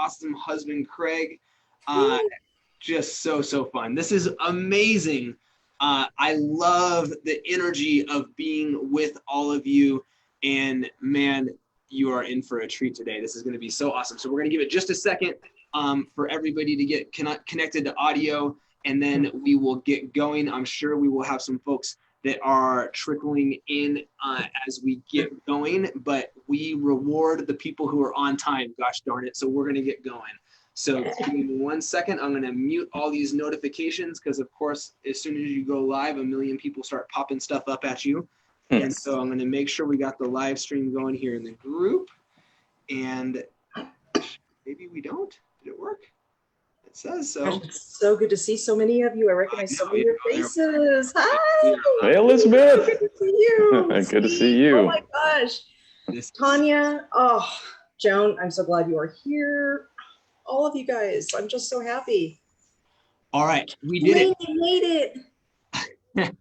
awesome husband, Craig. Just so fun. This is amazing. I love the energy of being with all of you. And man, you are in for a treat today. This is going to be so awesome. So we're going to give it just a second for everybody to get connected to audio, and then we will get going. I'm sure we will have some folks that are trickling in as we get going, but we reward the people who are on time, gosh darn it. So we're going to get going. So give me 1 second. I'm going to mute all these notifications because, of course, as soon as you go live, a million people start popping stuff up at you. Yes. And so I'm going to make sure we got the live stream going here in the group. And maybe we don't. Did it work? It says so. Gosh, it's so good to see so many of you. I recognize so many of your faces. Hi. Hey, Elizabeth. Good to see you. Good to see you. Oh, my gosh. Tanya. Oh, Joan, I'm so glad you are here. All of you guys, I'm just so happy. All right, we did it. You made it.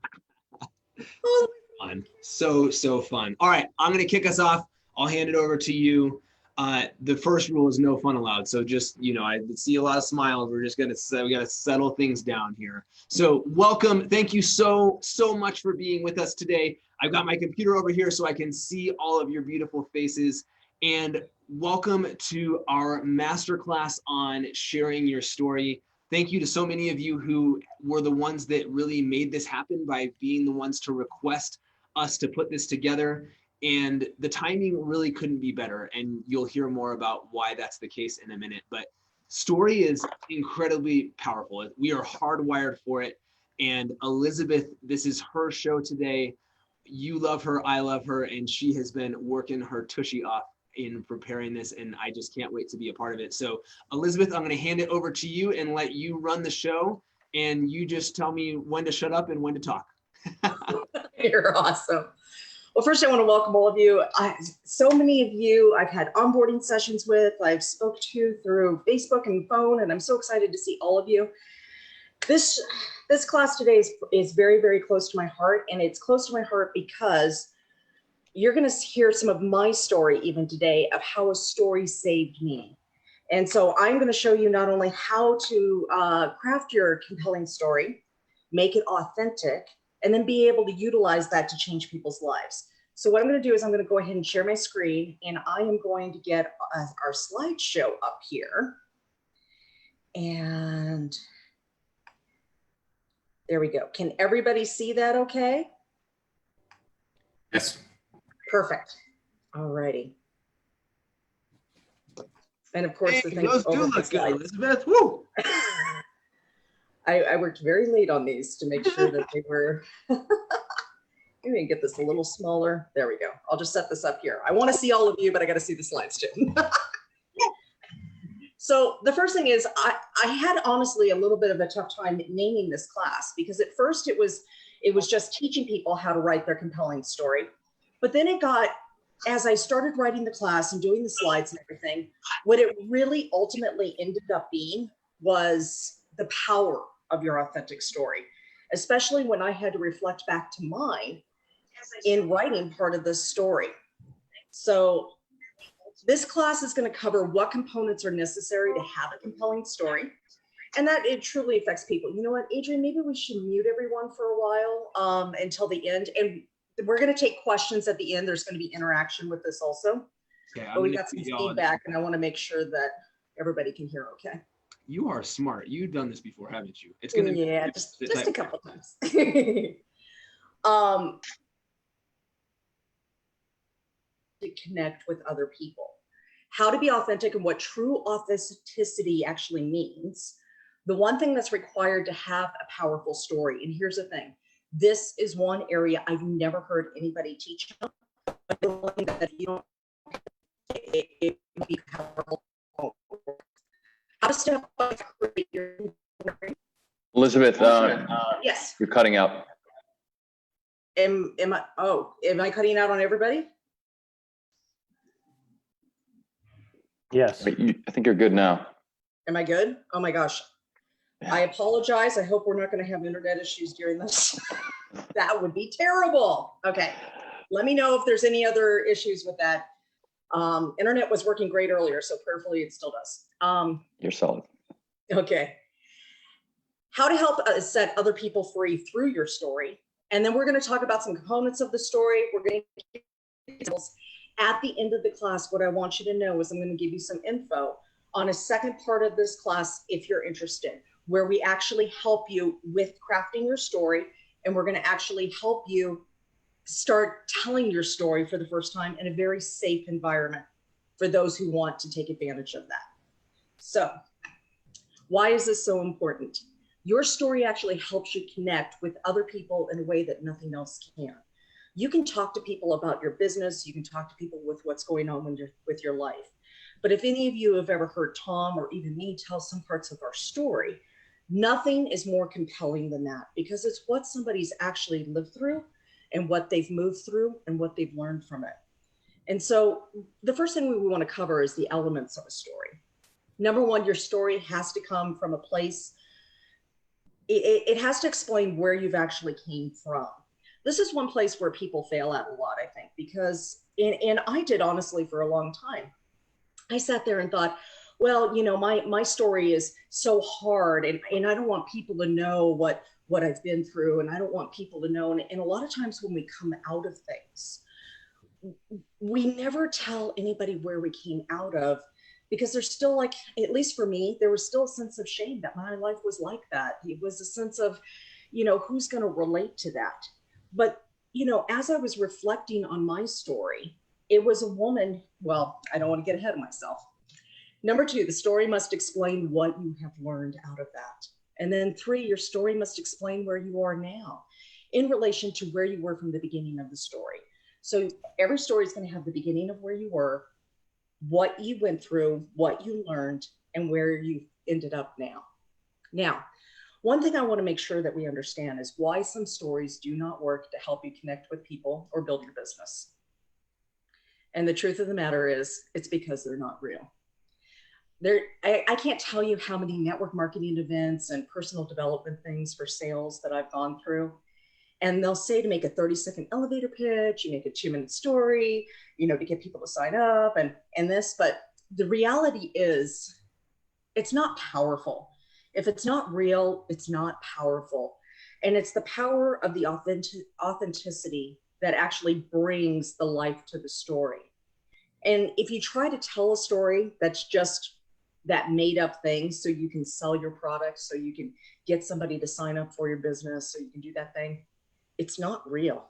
Oh. Fun. So fun. All right, I'm gonna kick us off. I'll hand it over to you. The first rule is no fun allowed. So just, I see a lot of smiles. We gotta settle things down here. So welcome. Thank you so much for being with us today. I've got my computer over here so I can see all of your beautiful faces. And welcome to our masterclass on sharing your story. Thank you to so many of you who were the ones that really made this happen by being the ones to request us to put this together. And the timing really couldn't be better. And you'll hear more about why that's the case in a minute. But story is incredibly powerful. We are hardwired for it. And Elizabeth, this is her show today. You love her, I love her, and she has been working her tushy off in preparing this, and I just can't wait to be a part of it. So Elizabeth, I'm going to hand it over to you and let you run the show, and you just tell me when to shut up and when to talk. You're awesome. Well, first I want to welcome all of you. So many of you I've had onboarding sessions with, I've spoke to through Facebook and phone, and I'm so excited to see all of you. This class today is very, very close to my heart, and it's close to my heart because you're going to hear some of my story even today of how a story saved me. And so I'm going to show you not only how to craft your compelling story, make it authentic, and then be able to utilize that to change people's lives. So what I'm going to do is I'm going to go ahead and share my screen, and I am going to get our slideshow up here. And there we go. Can everybody see that okay? Yes. Perfect. All righty. And of course, hey, the thing those do look good, Elizabeth. Woo! I worked very late on these to make sure that they were. Let me get this a little smaller. There we go. I'll just set this up here. I want to see all of you, but I got to see the slides too. So the first thing is I had honestly a little bit of a tough time naming this class because at first it was just teaching people how to write their compelling story. But then it got, as I started writing the class and doing the slides and everything, what it really ultimately ended up being was the power of your authentic story, especially when I had to reflect back to mine in writing part of this story. So this class is going to cover what components are necessary to have a compelling story, and that it truly affects people. You know what, Adrian, maybe we should mute everyone for a while until the end. And we're going to take questions at the end. There's going to be interaction with this also. Okay, but we got some feedback, and I want to make sure that everybody can hear okay. You are smart. You've done this before, haven't you? It's going to be just a couple times. To connect with other people, how to be authentic and what true authenticity actually means. The one thing that's required to have a powerful story, and here's the thing, this is one area I've never heard anybody teach on, that you don't it be powerful. How to step up, create your story. Elizabeth, yes, you're cutting out. Am I cutting out on everybody? Yes. I think you're good now. Am I good? Oh my gosh. I apologize. I hope we're not going to have internet issues during this. That would be terrible. Okay. Let me know if there's any other issues with that. Internet was working great earlier, so prayerfully it still does. You're solid. Okay. How to help set other people free through your story. And then we're going to talk about some components of the story. We're going to at the end of the class, what I want you to know is I'm going to give you some info on a second part of this class, if you're interested, where we actually help you with crafting your story. And we're going to actually help you start telling your story for the first time in a very safe environment for those who want to take advantage of that. So why is this so important? Your story actually helps you connect with other people in a way that nothing else can. You can talk to people about your business. You can talk to people with what's going on with your life. But if any of you have ever heard Tom or even me tell some parts of our story, nothing is more compelling than that, because it's what somebody's actually lived through and what they've moved through and what they've learned from it. And so the first thing we want to cover is the elements of a story. Number one, your story has to come from a place. It has to explain where you've actually came from. This is one place where people fail at a lot, I think, because, and I did honestly for a long time. I sat there and thought, well, you know, my story is so hard, and I don't want people to know what I've been through, and I don't want people to know. And a lot of times when we come out of things, we never tell anybody where we came out of, because there's still, like, at least for me, there was still a sense of shame that my life was like that. It was a sense of, you know, who's going to relate to that? But, you know, as I was reflecting on my story, it was a woman. Well, I don't want to get ahead of myself. Number two, the story must explain what you have learned out of that. And then three, your story must explain where you are now in relation to where you were from the beginning of the story. So every story is going to have the beginning of where you were, what you went through, what you learned, and where you ended up now. Now, one thing I want to make sure that we understand is why some stories do not work to help you connect with people or build your business. And the truth of the matter is, it's because they're not real. I can't tell you how many network marketing events and personal development things for sales that I've gone through. And they'll say to make a 30-second elevator pitch, you make a 2-minute story, you know, to get people to sign up and this. But the reality is, it's not powerful. If it's not real, it's not powerful. And it's the power of the authenticity that actually brings the life to the story. And if you try to tell a story that's just that made up thing, so you can sell your product, so you can get somebody to sign up for your business, so you can do that thing, it's not real.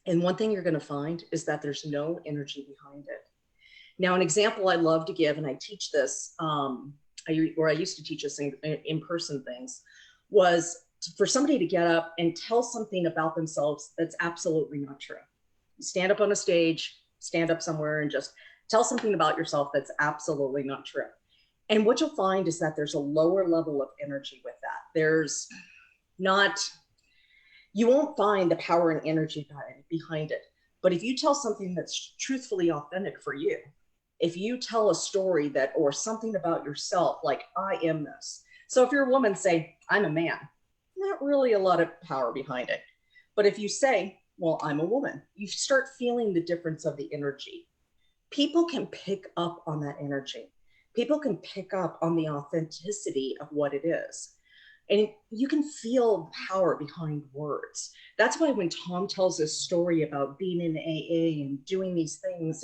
And one thing you're going to find is that there's no energy behind it. Now, an example I love to give, and I teach this, I used to teach this in-person things, was for somebody to get up and tell something about themselves that's absolutely not true. You stand up on a stage, stand up somewhere, and just tell something about yourself that's absolutely not true. And what you'll find is that there's a lower level of energy with that. There's not, you won't find the power and energy behind it. But if you tell something that's truthfully authentic for you, if you tell a story that, or something about yourself, like I am this. So if you're a woman, say, I'm a man, not really a lot of power behind it. But if you say, well, I'm a woman, you start feeling the difference of the energy. People can pick up on that energy. People can pick up on the authenticity of what it is. And you can feel power behind words. That's why when Tom tells this story about being in AA and doing these things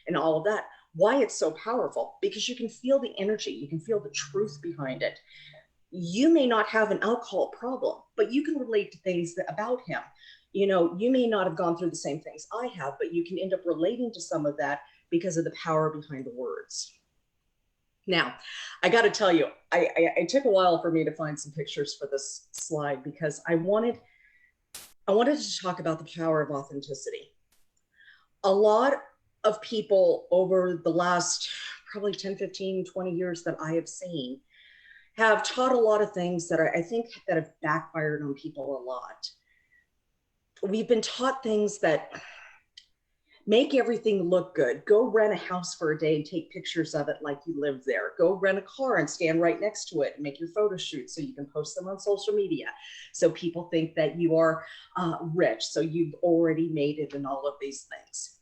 and all of that, why it's so powerful, because you can feel the energy, you can feel the truth behind it. You may not have an alcohol problem, but you can relate to things about him. You know, you may not have gone through the same things I have, but you can end up relating to some of that because of the power behind the words. Now, I got to tell you, I took a while for me to find some pictures for this slide, because I wanted to talk about the power of authenticity. A lot of people over the last probably 10, 15, 20 years that I have seen have taught a lot of things that I think that have backfired on people a lot. We've been taught things that make everything look good. Go rent a house for a day and take pictures of it like you live there. Go rent a car and stand right next to it and make your photo shoot so you can post them on social media. So people think that you are rich, so you've already made it and all of these things.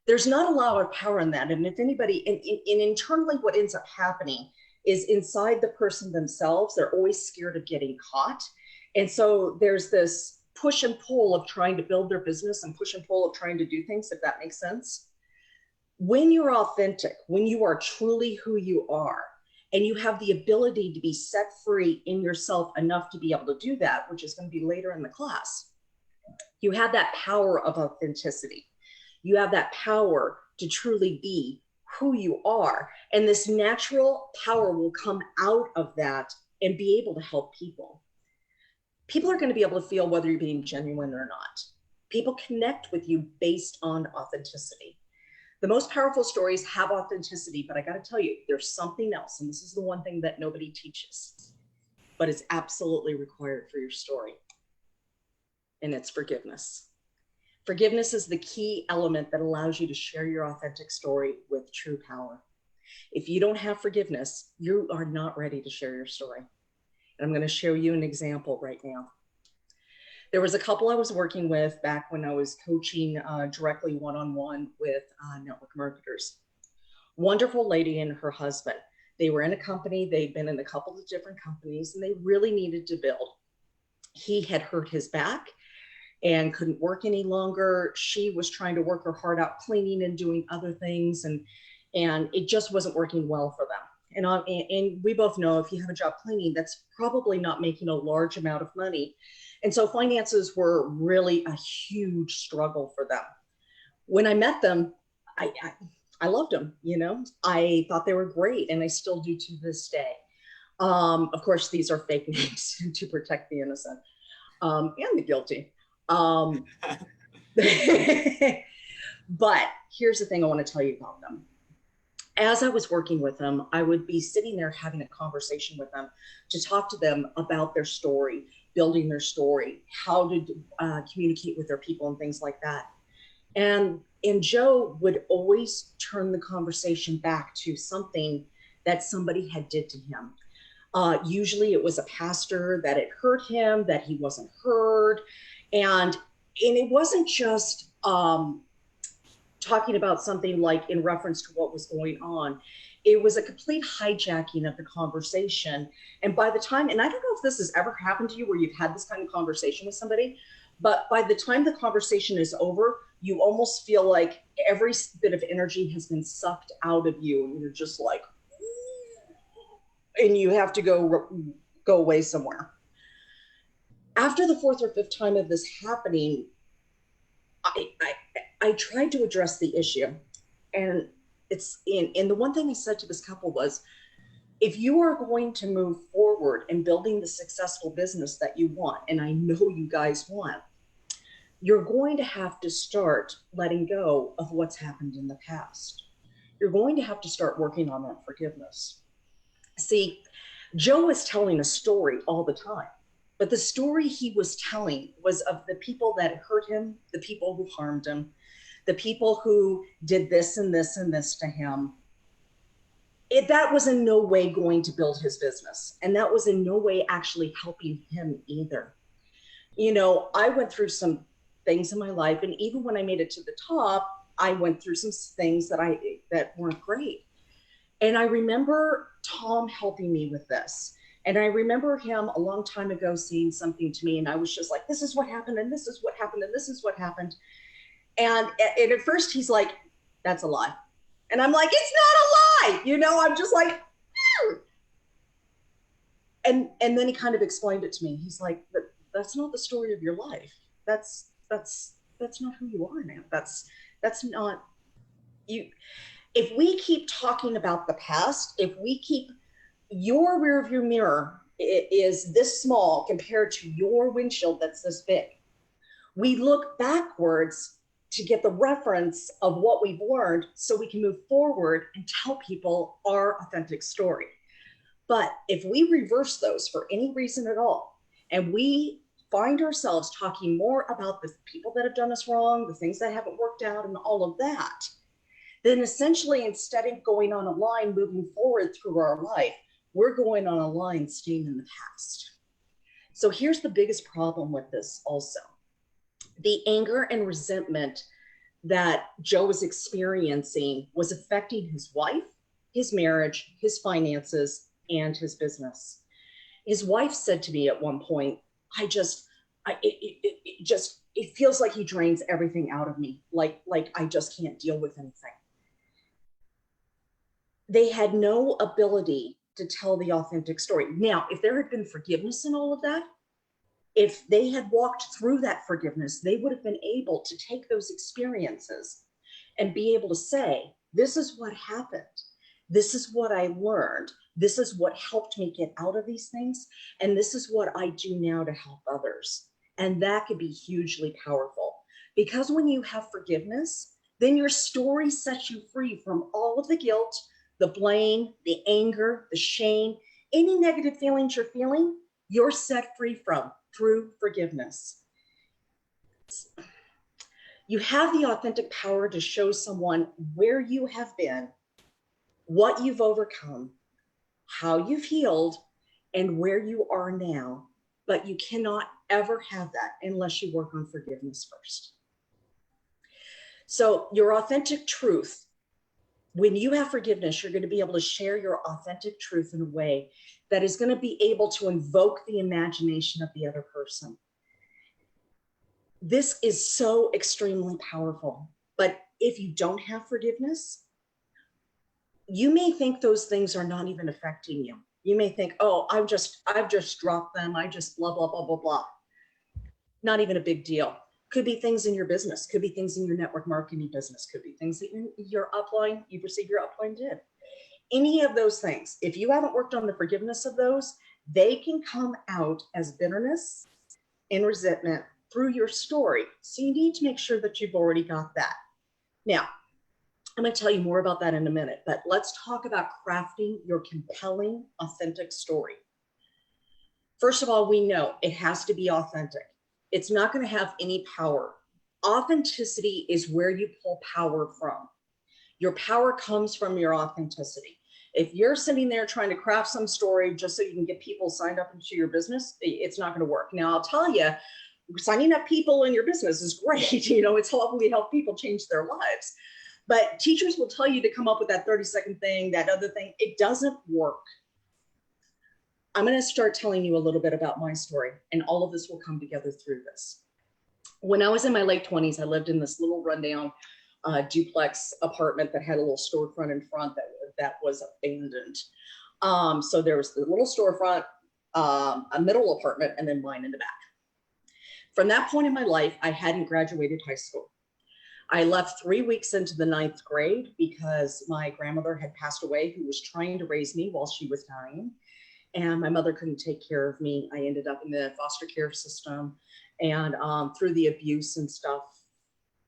There's not a lot of power in that. And if anybody, and internally what ends up happening is inside the person themselves, they're always scared of getting caught. And so there's this push and pull of trying to build their business and push and pull of trying to do things, if that makes sense. When you're authentic, when you are truly who you are, and you have the ability to be set free in yourself enough to be able to do that, which is going to be later in the class, you have that power of authenticity. You have that power to truly be who you are. And this natural power will come out of that and be able to help people. People are going to be able to feel whether you're being genuine or not. People connect with you based on authenticity. The most powerful stories have authenticity, but I got to tell you, there's something else. And this is the one thing that nobody teaches, but it's absolutely required for your story. And it's forgiveness. Forgiveness is the key element that allows you to share your authentic story with true power. If you don't have forgiveness, you are not ready to share your story. And I'm going to show you an example right now. There was a couple I was working with back when I was coaching directly one-on-one with network marketers. Wonderful lady and her husband. They were in a company. They'd been in a couple of different companies, and they really needed to build. He had hurt his back and couldn't work any longer. She was trying to work her heart out cleaning and doing other things, and it just wasn't working well for them. And we both know if you have a job cleaning, that's probably not making a large amount of money. And so finances were really a huge struggle for them. When I met them, I loved them, you know, I thought they were great, and I still do to this day. Of course, these are fake names to protect the innocent and the guilty. But here's the thing I want to tell you about them. As I was working with them, I would be sitting there having a conversation with them to talk to them about their story, building their story, how to communicate with their people and things like that. And Joe would always turn the conversation back to something that somebody had did to him. Usually it was a pastor that had hurt him, that he wasn't heard. And it wasn't just talking about something like in reference to what was going on. It was a complete hijacking of the conversation. And by the time, and I don't know if this has ever happened to you where you've had this kind of conversation with somebody, but by the time the conversation is over, you almost feel like every bit of energy has been sucked out of you. And you're just like, and you have to go away somewhere. After the fourth or fifth time of this happening, I tried to address the issue. And the one thing I said to this couple was, if you are going to move forward in building the successful business that you want, and I know you guys want, you're going to have to start letting go of what's happened in the past. You're going to have to start working on that forgiveness. See, Joe was telling a story all the time, but the story he was telling was of the people that hurt him, the people who harmed him, the people who did this and this and this to him. That was in no way going to build his business. And that was in no way actually helping him either. You know, I went through some things in my life, and even when I made it to the top, I went through some things that weren't great. And I remember Tom helping me with this. And I remember him a long time ago saying something to me, and I was just like, this is what happened, and this is what happened, and this is what happened. And at first he's like, that's a lie. And I'm like, it's not a lie. You know, I'm just like, ew. And then he kind of explained it to me. He's like, that's not the story of your life. That's not who you are now. That's not you. If we keep talking about the past, if we keep your rearview mirror is this small compared to your windshield that's this big, we look backwards to get the reference of what we've learned so we can move forward and tell people our authentic story. But if we reverse those for any reason at all, and we find ourselves talking more about the people that have done us wrong, the things that haven't worked out, and all of that, then essentially instead of going on a line moving forward through our life, we're going on a line staying in the past. So here's the biggest problem with this also. The anger and resentment that Joe was experiencing was affecting his wife, his marriage, his finances, and his business. His wife said to me at one point, it feels like he drains everything out of me. Like I just can't deal with anything. They had no ability to tell the authentic story. Now, if there had been forgiveness in all of that, if they had walked through that forgiveness, they would have been able to take those experiences and be able to say, this is what happened. This is what I learned. This is what helped me get out of these things. And this is what I do now to help others. And that could be hugely powerful, because when you have forgiveness, then your story sets you free from all of the guilt, the blame, the anger, the shame, any negative feelings you're feeling, you're set free from through forgiveness. You have the authentic power to show someone where you have been, what you've overcome, how you've healed, and where you are now. But you cannot ever have that unless you work on forgiveness first. So your authentic truth, when you have forgiveness, you're going to be able to share your authentic truth in a way that is going to be able to invoke the imagination of the other person. This is so extremely powerful. But if you don't have forgiveness, you may think those things are not even affecting you. You may think, oh, I've just dropped them. I just blah, blah, blah, blah, blah. Not even a big deal. Could be things in your business, could be things in your network marketing business, could be things that your upline, you perceive your upline did. Any of those things, if you haven't worked on the forgiveness of those, they can come out as bitterness and resentment through your story. So you need to make sure that you've already got that. Now, I'm going to tell you more about that in a minute, but let's talk about crafting your compelling, authentic story. First of all, we know it has to be authentic. It's not going to have any power. Authenticity is where you pull power from. Your power comes from your authenticity. If you're sitting there trying to craft some story just so you can get people signed up into your business, it's not going to work. Now, I'll tell you, signing up people in your business is great. It's lovely to help people change their lives. But teachers will tell you to come up with that 30-second thing, that other thing. It doesn't work. I'm going to start telling you a little bit about my story, and all of this will come together through this. When I was in my late 20s, I lived in this little rundown duplex apartment that had a little storefront in front that was abandoned. So there was the little storefront, a middle apartment, and then mine in the back. From that point in my life, I hadn't graduated high school. I left 3 weeks into the 9th grade because my grandmother had passed away, who was trying to raise me while she was dying. And my mother couldn't take care of me. I ended up in the foster care system, and through the abuse and stuff,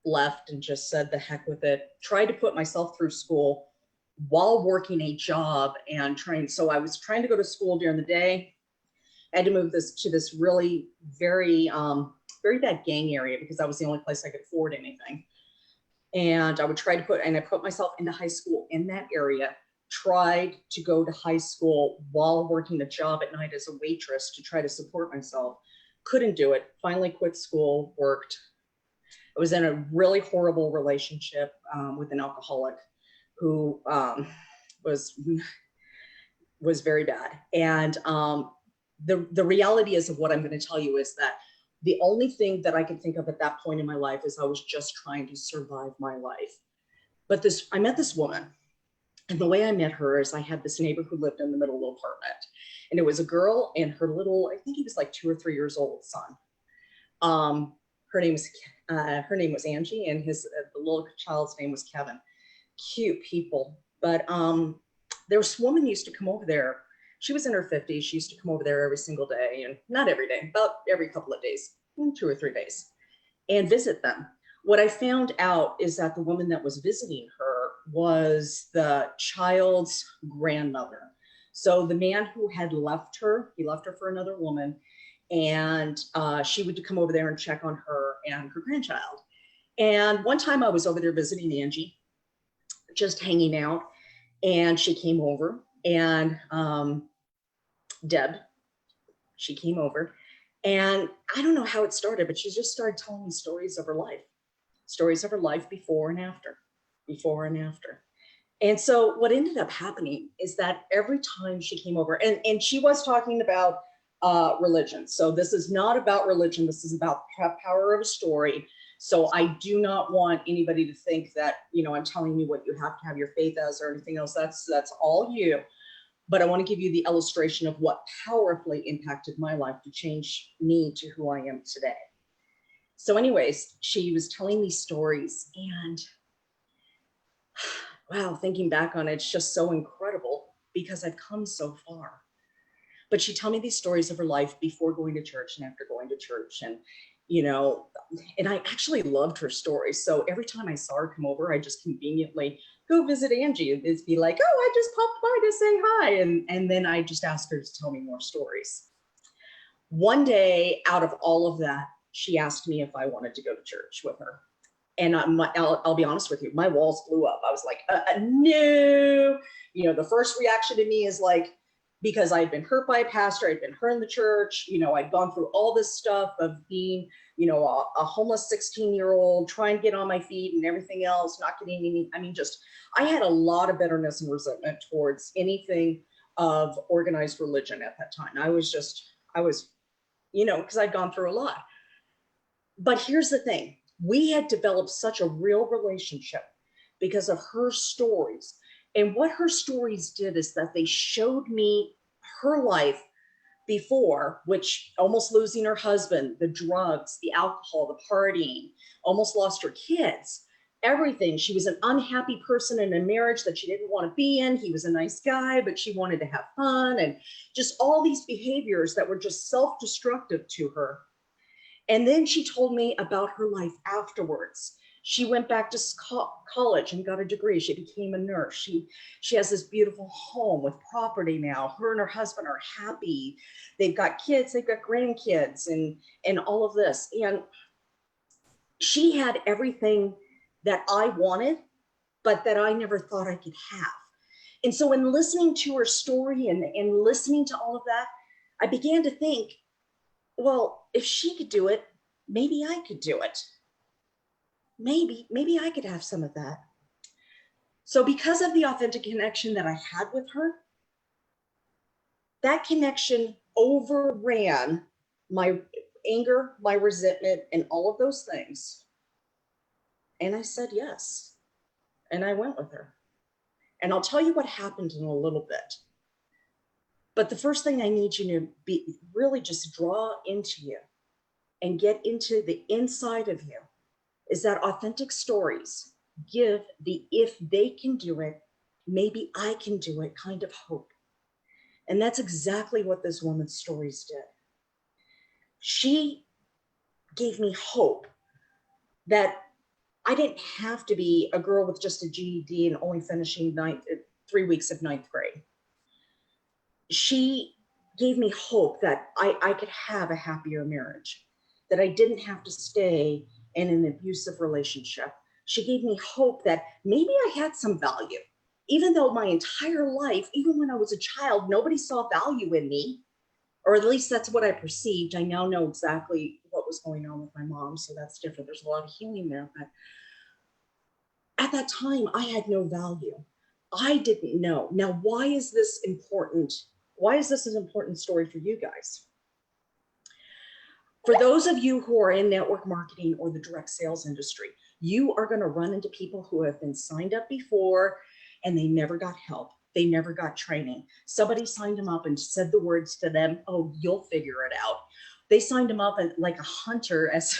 left and just said the heck with it. Tried to put myself through school while working a job and trying. So I was trying to go to school during the day. I had to move to this really very bad gang area because that was the only place I could afford anything. And I would try to I put myself into high school in that area. Tried to go to high school while working a job at night as a waitress to try to support myself. Couldn't do it. Finally quit school, worked. I was in a really horrible relationship with an alcoholic who was very bad. And the reality is of what I'm going to tell you is that the only thing that I could think of at that point in my life is I was just trying to survive my life. But I met this woman. And the way I met her is I had this neighbor who lived in the middle of the apartment. And it was a girl and her little, I think he was like 2 or 3 years old son. Her name was Angie, and the little child's name was Kevin. Cute people. But there was a woman who used to come over there. She was in her 50s. She used to come over there every single day, and not every day, about every couple of days, 2 or 3 days, and visit them. What I found out is that the woman that was visiting her was the child's grandmother. So the man who had left her, he left her for another woman, and she would come over there and check on her and her grandchild. And one time I was over there visiting Angie, just hanging out, and she came over, and Deb, she came over, and I don't know how it started, but she just started telling me stories of her life. stories of her life before and after, before and after. And so what ended up happening is that every time she came over, and she was talking about religion. So this is not about religion. This is about power of a story. So I do not want anybody to think that, you know, I'm telling you what you have to have your faith as or anything else. That's all you. But I want to give you the illustration of what powerfully impacted my life to change me to who I am today. So anyways, she was telling these stories, and wow, thinking back on it, it's just so incredible because I've come so far. But she'd tell me these stories of her life before going to church and after going to church. And, you know, and I actually loved her stories. So every time I saw her come over, I just conveniently go visit Angie and be like, oh, I just popped by to say hi. And then I just asked her to tell me more stories. One day out of all of that, she asked me if I wanted to go to church with her. And I'll be honest with you, my walls blew up. I was like, no. You know, the first reaction to me is like, because I'd been hurt by a pastor, I'd been hurt in the church, you know, I'd gone through all this stuff of being, you know, a homeless 16-year-old, trying to get on my feet and everything else, not getting any, I mean, just, I had a lot of bitterness and resentment towards anything of organized religion at that time. I was, you know, because I'd gone through a lot. But here's the thing. We had developed such a real relationship because of her stories. And what her stories did is that they showed me her life before, which almost losing her husband, the drugs, the alcohol, the partying, almost lost her kids, everything. She was an unhappy person in a marriage that she didn't want to be in. He was a nice guy, but she wanted to have fun, and just all these behaviors that were just self-destructive to her. And then she told me about her life afterwards. She went back to college and got a degree. She became a nurse. She has this beautiful home with property now. Her and her husband are happy. They've got kids, they've got grandkids, and all of this. And she had everything that I wanted, but that I never thought I could have. And so in listening to her story and listening to all of that, I began to think, well, if she could do it, maybe I could do it. Maybe I could have some of that. So because of the authentic connection that I had with her, that connection overran my anger, my resentment, and all of those things. And I said yes. And I went with her. And I'll tell you what happened in a little bit. But the first thing I need you to be really just draw into you and get into the inside of you is that authentic stories give the if they can do it, maybe I can do it kind of hope. And that's exactly what this woman's stories did. She gave me hope that I didn't have to be a girl with just a GED and only finishing 3 weeks of ninth grade. She gave me hope that I could have a happier marriage, that I didn't have to stay in an abusive relationship. She gave me hope that maybe I had some value, even though my entire life, even when I was a child, nobody saw value in me, or at least that's what I perceived. I now know exactly what was going on with my mom, so that's different. There's a lot of healing there, but at that time, I had no value. I didn't know. Now, why is this important? Why is this an important story for you guys? For those of you who are in network marketing or the direct sales industry, you are going to run into people who have been signed up before and they never got help. They never got training. Somebody signed them up and said the words to them, oh, you'll figure it out. They signed them up like a hunter, as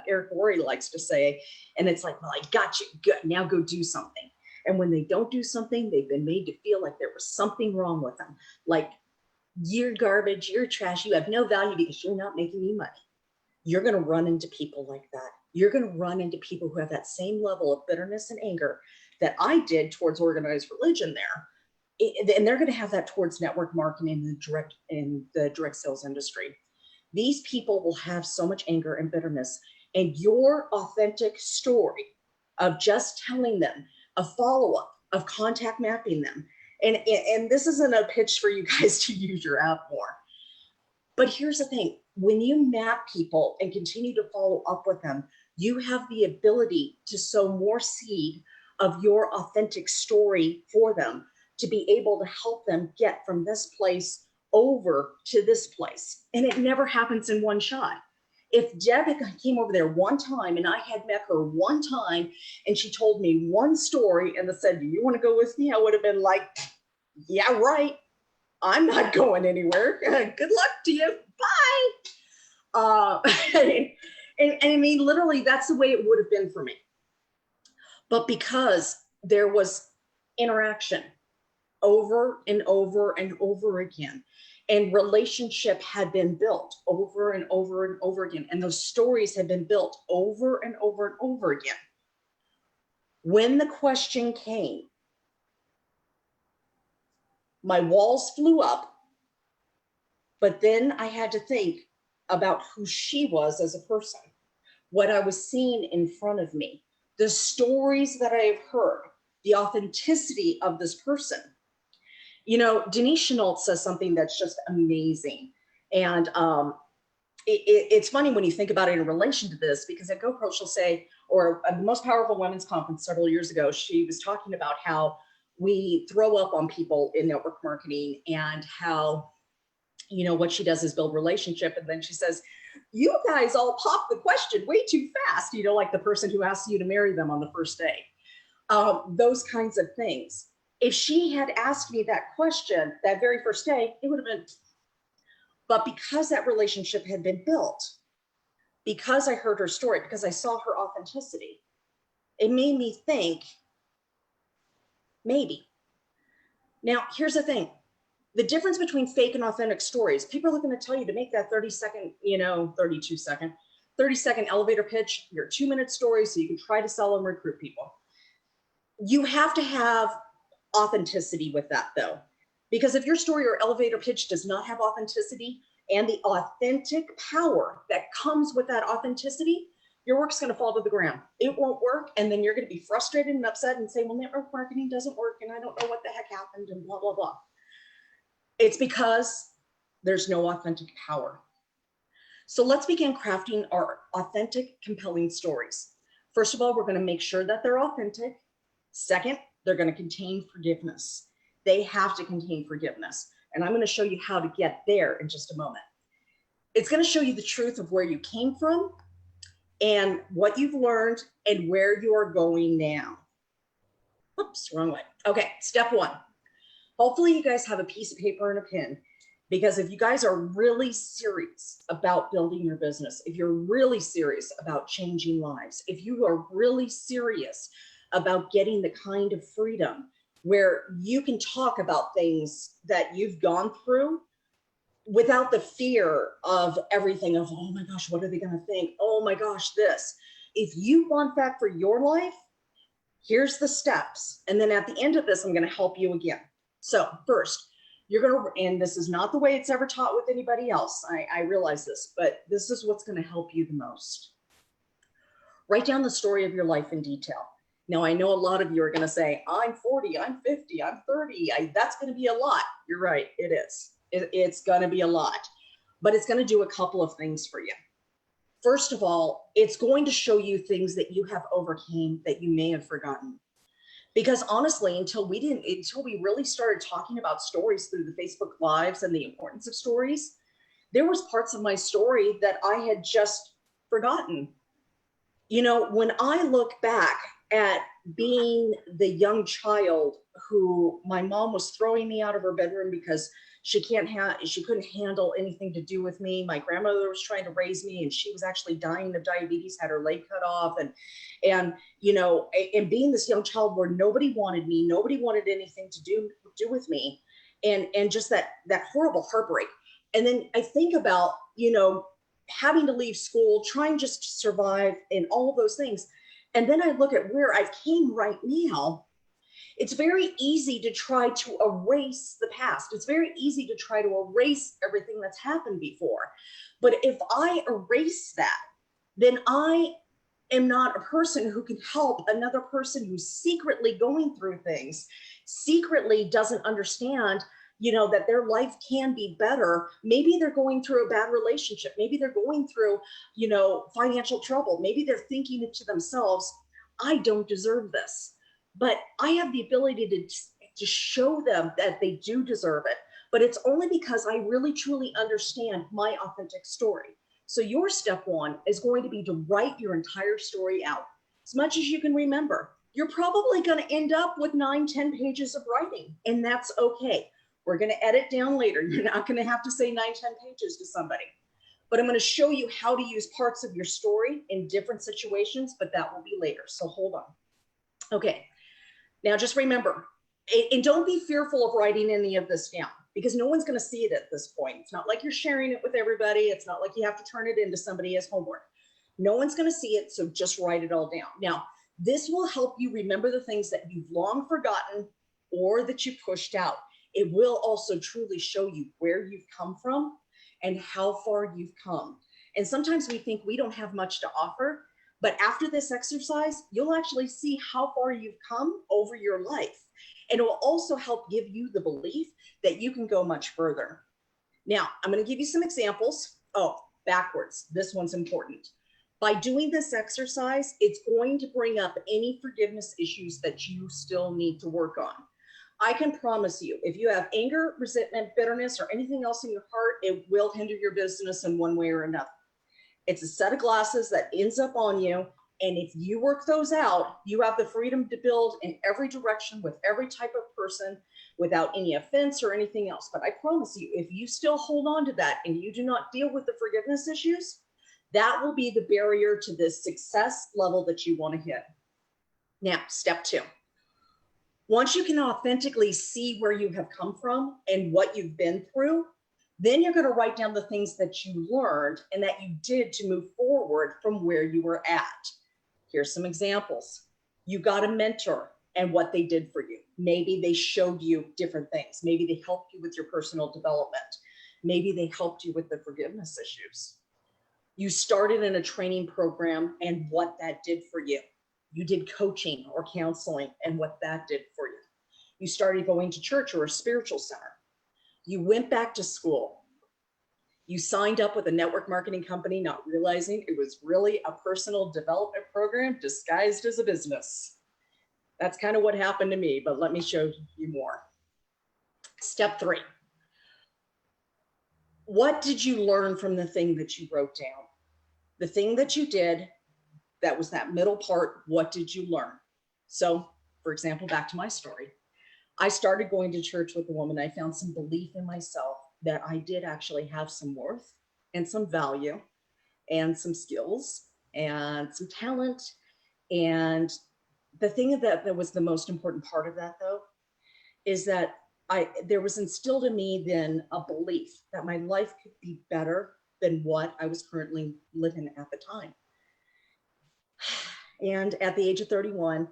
Eric Worre likes to say. And it's like, well, I got you, good, now go do something. And when they don't do something, they've been made to feel like there was something wrong with them. Like, you're garbage, you're trash, you have no value because you're not making me money. You're going to run into people like that. You're going to run into people who have that same level of bitterness and anger that I did towards organized religion there. And they're going to have that towards network marketing in the direct sales industry. These people will have so much anger and bitterness, and your authentic story of just telling them a follow-up, of contact mapping them. And this isn't a pitch for you guys to use your app more. But here's the thing, when you map people and continue to follow up with them, you have the ability to sow more seed of your authentic story for them to be able to help them get from this place over to this place. And it never happens in one shot. If Deb came over there one time and I had met her one time and she told me one story and said, do you want to go with me? I would have been like, yeah, right. I'm not going anywhere. Good luck to you. Bye. And I mean, literally, that's the way it would have been for me. But because there was interaction over and over and over again, and relationship had been built over and over and over again, and those stories had been built over and over and over again. When the question came, my walls flew up, but then I had to think about who she was as a person, what I was seeing in front of me, the stories that I have heard, the authenticity of this person. You know, Denise Chenault says something that's just amazing. And it's funny when you think about it in relation to this, because at GoPro, she'll say, or at the Most Powerful Women's Conference several years ago, she was talking about how we throw up on people in network marketing and how, you know, what she does is build relationship. And then she says, you guys all pop the question way too fast, you know, like the person who asks you to marry them on the first day. Those kinds of things. If she had asked me that question that very first day, it would have been, but because that relationship had been built, because I heard her story, because I saw her authenticity, it made me think, maybe. Now, here's the thing. The difference between fake and authentic stories, people are going to tell you to make that 30-second, you know, 30-second elevator pitch, your 2-minute story, so you can try to sell and recruit people. You have to have authenticity with that, though, because if your story or elevator pitch does not have authenticity and the authentic power that comes with that authenticity, your work's going to fall to the ground. It won't work. And then you're going to be frustrated and upset and say, well, network marketing doesn't work and I don't know what the heck happened and blah, blah, blah. It's because there's no authentic power. So let's begin crafting our authentic, compelling stories. First of all, we're going to make sure that they're authentic. Second, they're going to contain forgiveness. They have to contain forgiveness. And I'm going to show you how to get there in just a moment. It's going to show you the truth of where you came from and what you've learned and where you are going now. Oops, wrong way. Okay, step one. Hopefully you guys have a piece of paper and a pen, because if you guys are really serious about building your business, if you're really serious about changing lives, if you are really serious about getting the kind of freedom where you can talk about things that you've gone through without the fear of everything of, oh my gosh, what are they going to think? Oh my gosh, this. If you want that for your life, here's the steps. And then at the end of this, I'm going to help you again. So first, you're going to, and this is not the way it's ever taught with anybody else. I realize this, but this is what's going to help you the most. Write down the story of your life in detail. Now, I know a lot of you are going to say, I'm 40, I'm 50, I'm 30. That's going to be a lot. You're right. It is. It's going to be a lot, but it's going to do a couple of things for you. First of all, it's going to show you things that you have overcame that you may have forgotten. Because honestly, until we really started talking about stories through the Facebook Lives and the importance of stories, there was parts of my story that I had just forgotten. You know, when I look back at being the young child who my mom was throwing me out of her bedroom because she couldn't handle anything to do with me. My grandmother was trying to raise me and she was actually dying of diabetes, had her leg cut off. And you know, and being this young child where nobody wanted me, nobody wanted anything to do with me. And just that horrible heartbreak. And then I think about, you know, having to leave school, trying just to survive and all of those things. And then I look at where I came right now. It's very easy to try to erase the past. It's very easy to try to erase everything that's happened before. But if I erase that, then I am not a person who can help another person who's secretly going through things, secretly doesn't understand, that their life can be better. Maybe they're going through a bad relationship. Maybe they're going through, financial trouble. Maybe they're thinking it to themselves, I don't deserve this. But I have the ability to show them that they do deserve it. But it's only because I really truly understand my authentic story. So your step one is going to be to write your entire story out as much as you can remember. You're probably going to end up with 9-10 pages of writing, and that's okay. We're going to edit down later. You're not going to have to say 9-10 pages to somebody, but I'm going to show you how to use parts of your story in different situations, but that will be later. So hold on. Okay. Now just remember, and don't be fearful of writing any of this down, because no one's going to see it at this point. It's not like you're sharing it with everybody. It's not like you have to turn it into somebody as homework. No one's going to see it. So just write it all down. Now, this will help you remember the things that you've long forgotten or that you pushed out. It will also truly show you where you've come from and how far you've come. And sometimes we think we don't have much to offer, but after this exercise, you'll actually see how far you've come over your life. And it will also help give you the belief that you can go much further. Now, I'm going to give you some examples. Oh, backwards. This one's important. By doing this exercise, it's going to bring up any forgiveness issues that you still need to work on. I can promise you, if you have anger, resentment, bitterness, or anything else in your heart, it will hinder your business in one way or another. It's a set of glasses that ends up on you. And if you work those out, you have the freedom to build in every direction with every type of person without any offense or anything else. But I promise you, if you still hold on to that and you do not deal with the forgiveness issues, that will be the barrier to this success level that you want to hit. Now, step two. Once you can authentically see where you have come from and what you've been through, then you're going to write down the things that you learned and that you did to move forward from where you were at. Here's some examples. You got a mentor and what they did for you. Maybe they showed you different things. Maybe they helped you with your personal development. Maybe they helped you with the forgiveness issues. You started in a training program and what that did for you. You did coaching or counseling and what that did for you. You started going to church or a spiritual center. You went back to school. You signed up with a network marketing company, not realizing it was really a personal development program disguised as a business. That's kind of what happened to me, but let me show you more. Step three. What did you learn from the thing that you wrote down? The thing that you did, that was that middle part, what did you learn? So, for example, back to my story. I started going to church with a woman. I found some belief in myself that I did actually have some worth and some value and some skills and some talent. And the thing that was the most important part of that, though, is that there was instilled in me then a belief that my life could be better than what I was currently living at the time. And at the age of 31,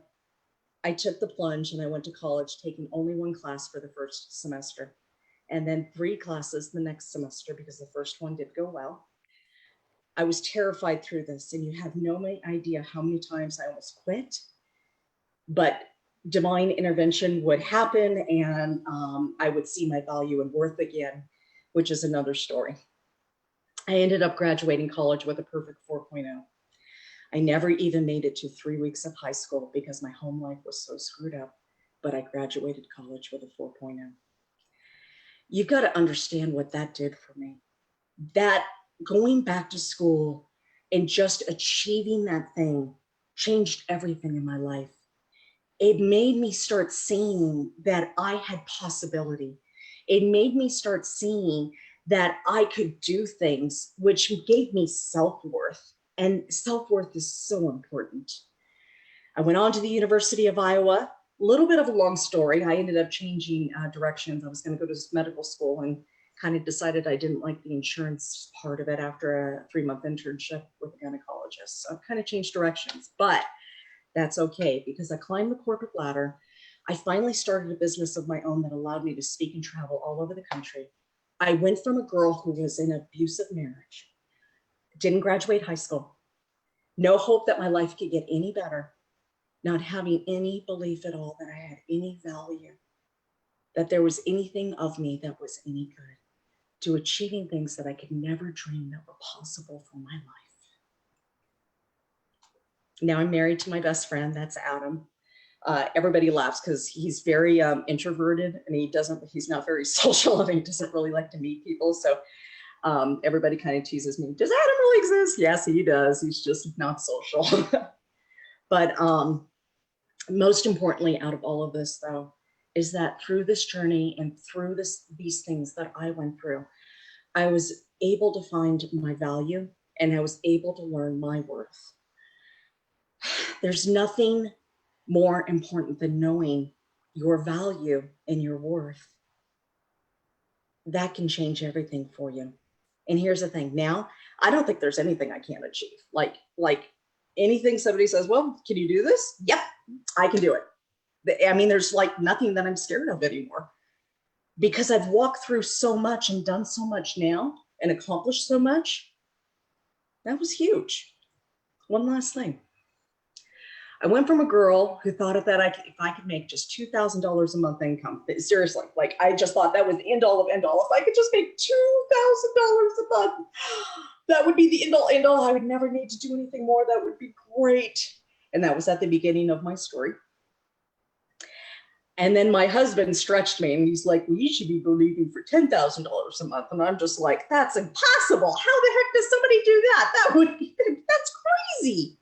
I took the plunge and I went to college, taking only one class for the first semester, and then 3 classes the next semester because the first one did go well. I was terrified through this, and you have no idea how many times I almost quit, but divine intervention would happen, and I would see my value and worth again, which is another story. I ended up graduating college with a perfect 4.0. I never even made it to 3 weeks of high school because my home life was so screwed up, but I graduated college with a 4.0. You've got to understand what that did for me. That going back to school and just achieving that thing changed everything in my life. It made me start seeing that I had possibility. It made me start seeing that I could do things, which gave me self-worth. And self-worth is so important. I went on to the University of Iowa. A little bit of a long story. I ended up changing directions. I was going to go to medical school and kind of decided I didn't like the insurance part of it after a 3-month internship with a gynecologist. So I kind of changed directions, but that's okay because I climbed the corporate ladder. I finally started a business of my own that allowed me to speak and travel all over the country. I went from a girl who was in an abusive marriage, didn't graduate high school, no hope that my life could get any better, not having any belief at all that I had any value, that there was anything of me that was any good, to achieving things that I could never dream that were possible for my life. Now I'm married to my best friend, that's Adam. Everybody laughs because he's very introverted, and he's not very social, and he doesn't really like to meet people. So everybody kind of teases me, does Adam really exist? Yes, he does. He's just not social. But most importantly, out of all of this, though, is that through this journey and through these things that I went through, I was able to find my value, and I was able to learn my worth. There's nothing more important than knowing your value and your worth. That can change everything for you. And here's the thing. Now, I don't think there's anything I can't achieve. Like anything somebody says, well, can you do this? Yep, I can do it. I mean, there's like nothing that I'm scared of anymore, because I've walked through so much and done so much now and accomplished so much. That was huge. One last thing. I went from a girl who thought that if I could make just $2,000 a month income, seriously, like I just thought that was the end all of end all. If I could just make $2,000 a month, that would be the end all end all. I would never need to do anything more. That would be great. And that was at the beginning of my story. And then my husband stretched me, and he's like, well, you should be believing for $10,000 a month. And I'm just like, that's impossible. How the heck does somebody do that? That's crazy.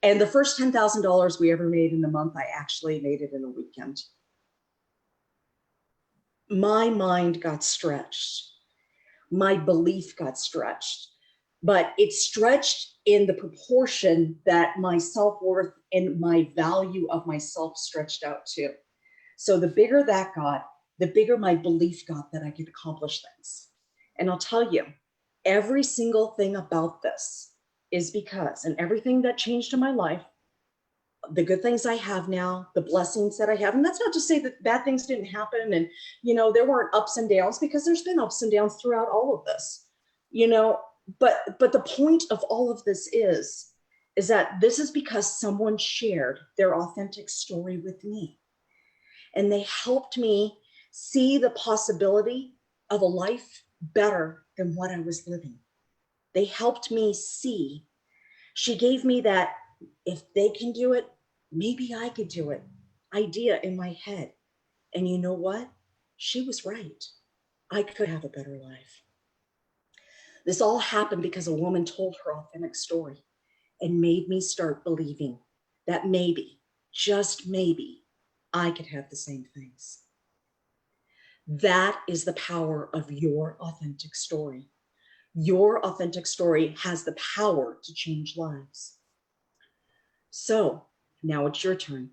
And the first $10,000 we ever made in a month, I actually made it in a weekend. My mind got stretched. My belief got stretched, but it stretched in the proportion that my self-worth and my value of myself stretched out to. So the bigger that got, the bigger my belief got that I could accomplish things. And I'll tell you, every single thing about this is because, and everything that changed in my life, the good things I have now, the blessings that I have, and that's not to say that bad things didn't happen, and there weren't ups and downs, because there's been ups and downs throughout all of this, but the point of all of this is that this is because someone shared their authentic story with me, and they helped me see the possibility of a life better than what I was living. They helped me see. She gave me that, if they can do it, maybe I could do it, idea in my head. And you know what? She was right. I could have a better life. This all happened because a woman told her authentic story and made me start believing that maybe, just maybe, I could have the same things. That is the power of your authentic story. Your authentic story has the power to change lives. So now it's your turn.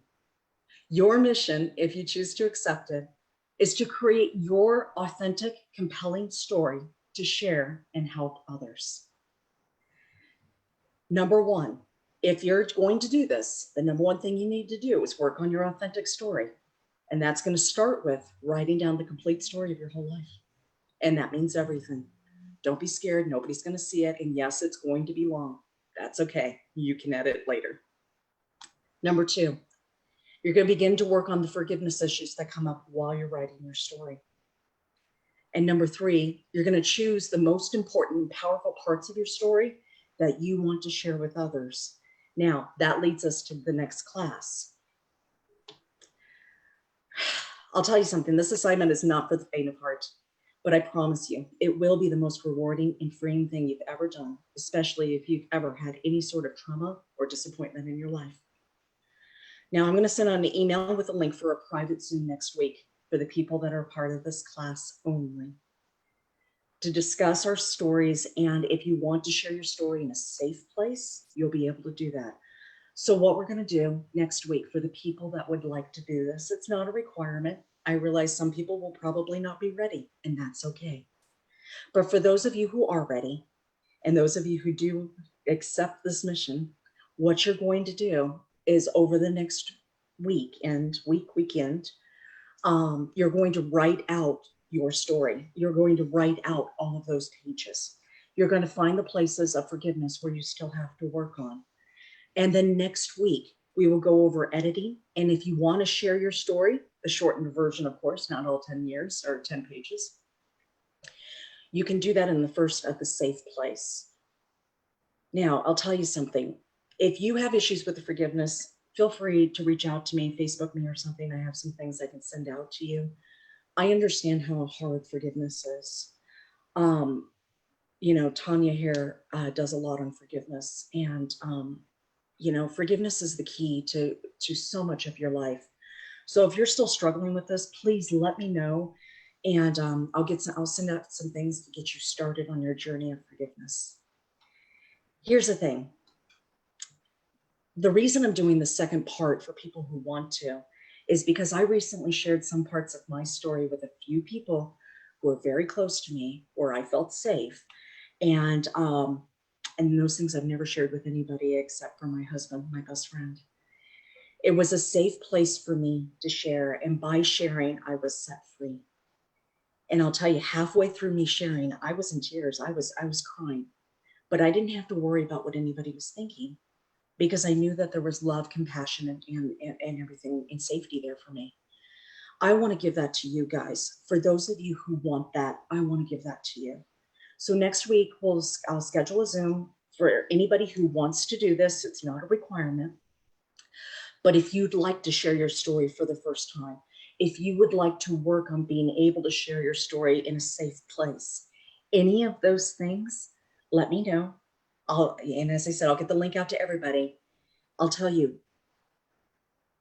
Your mission, if you choose to accept it, is to create your authentic, compelling story to share and help others. Number one, if you're going to do this, the number one thing you need to do is work on your authentic story. And that's going to start with writing down the complete story of your whole life. And that means everything. Don't be scared. Nobody's going to see it. And yes, it's going to be long. That's okay. You can edit later. Number two, you're going to begin to work on the forgiveness issues that come up while you're writing your story. And number three, you're going to choose the most important and powerful parts of your story that you want to share with others. Now, that leads us to the next class. I'll tell you something. This assignment is not for the faint of heart. But I promise you, it will be the most rewarding and freeing thing you've ever done, especially if you've ever had any sort of trauma or disappointment in your life. Now, I'm going to send out an email with a link for a private Zoom next week for the people that are part of this class only, to discuss our stories. And if you want to share your story in a safe place, you'll be able to do that. So what we're going to do next week for the people that would like to do this, it's not a requirement. I realize some people will probably not be ready, and that's okay. But for those of you who are ready, and those of you who do accept this mission, what you're going to do is over the next weekend, you're going to write out your story. You're going to write out all of those pages. You're going to find the places of forgiveness where you still have to work on. And then next week, we will go over editing. And if you want to share your story, the shortened version, of course, not all 10 years or 10 pages. You can do that in the first at the safe place. Now, I'll tell you something. If you have issues with the forgiveness, feel free to reach out to me, Facebook me or something. I have some things I can send out to you. I understand how hard forgiveness is. You know, Tanya here does a lot on forgiveness, and you know, forgiveness is the key to so much of your life. So if you're still struggling with this, please let me know, and I'll send out some things to get you started on your journey of forgiveness. Here's the thing. The reason I'm doing the second part for people who want to is because I recently shared some parts of my story with a few people who are very close to me, where I felt safe. And those things I've never shared with anybody except for my husband, my best friend. It was a safe place for me to share. And by sharing, I was set free. And I'll tell you, halfway through me sharing, I was in tears. I was crying, but I didn't have to worry about what anybody was thinking, because I knew that there was love, compassion, and everything in safety there for me. I want to give that to you guys. For those of you who want that, I want to give that to you. So next week, I'll schedule a Zoom for anybody who wants to do this. It's not a requirement. But if you'd like to share your story for the first time, if you would like to work on being able to share your story in a safe place, any of those things, let me know. And as I said, I'll get the link out to everybody. I'll tell you,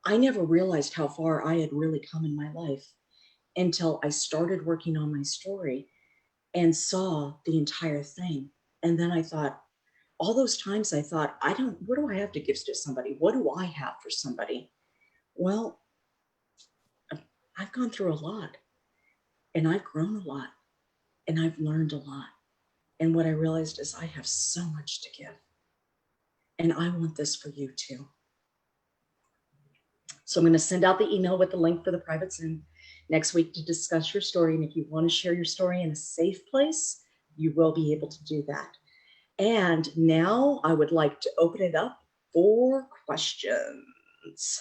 I never realized how far I had really come in my life until I started working on my story and saw the entire thing. And then I thought, all those times I thought, what do I have to give to somebody? What do I have for somebody? Well, I've gone through a lot, and I've grown a lot, and I've learned a lot. And what I realized is I have so much to give. And I want this for you too. So I'm going to send out the email with the link for the private Zoom next week to discuss your story. And if you want to share your story in a safe place, you will be able to do that. And now I would like to open it up for questions.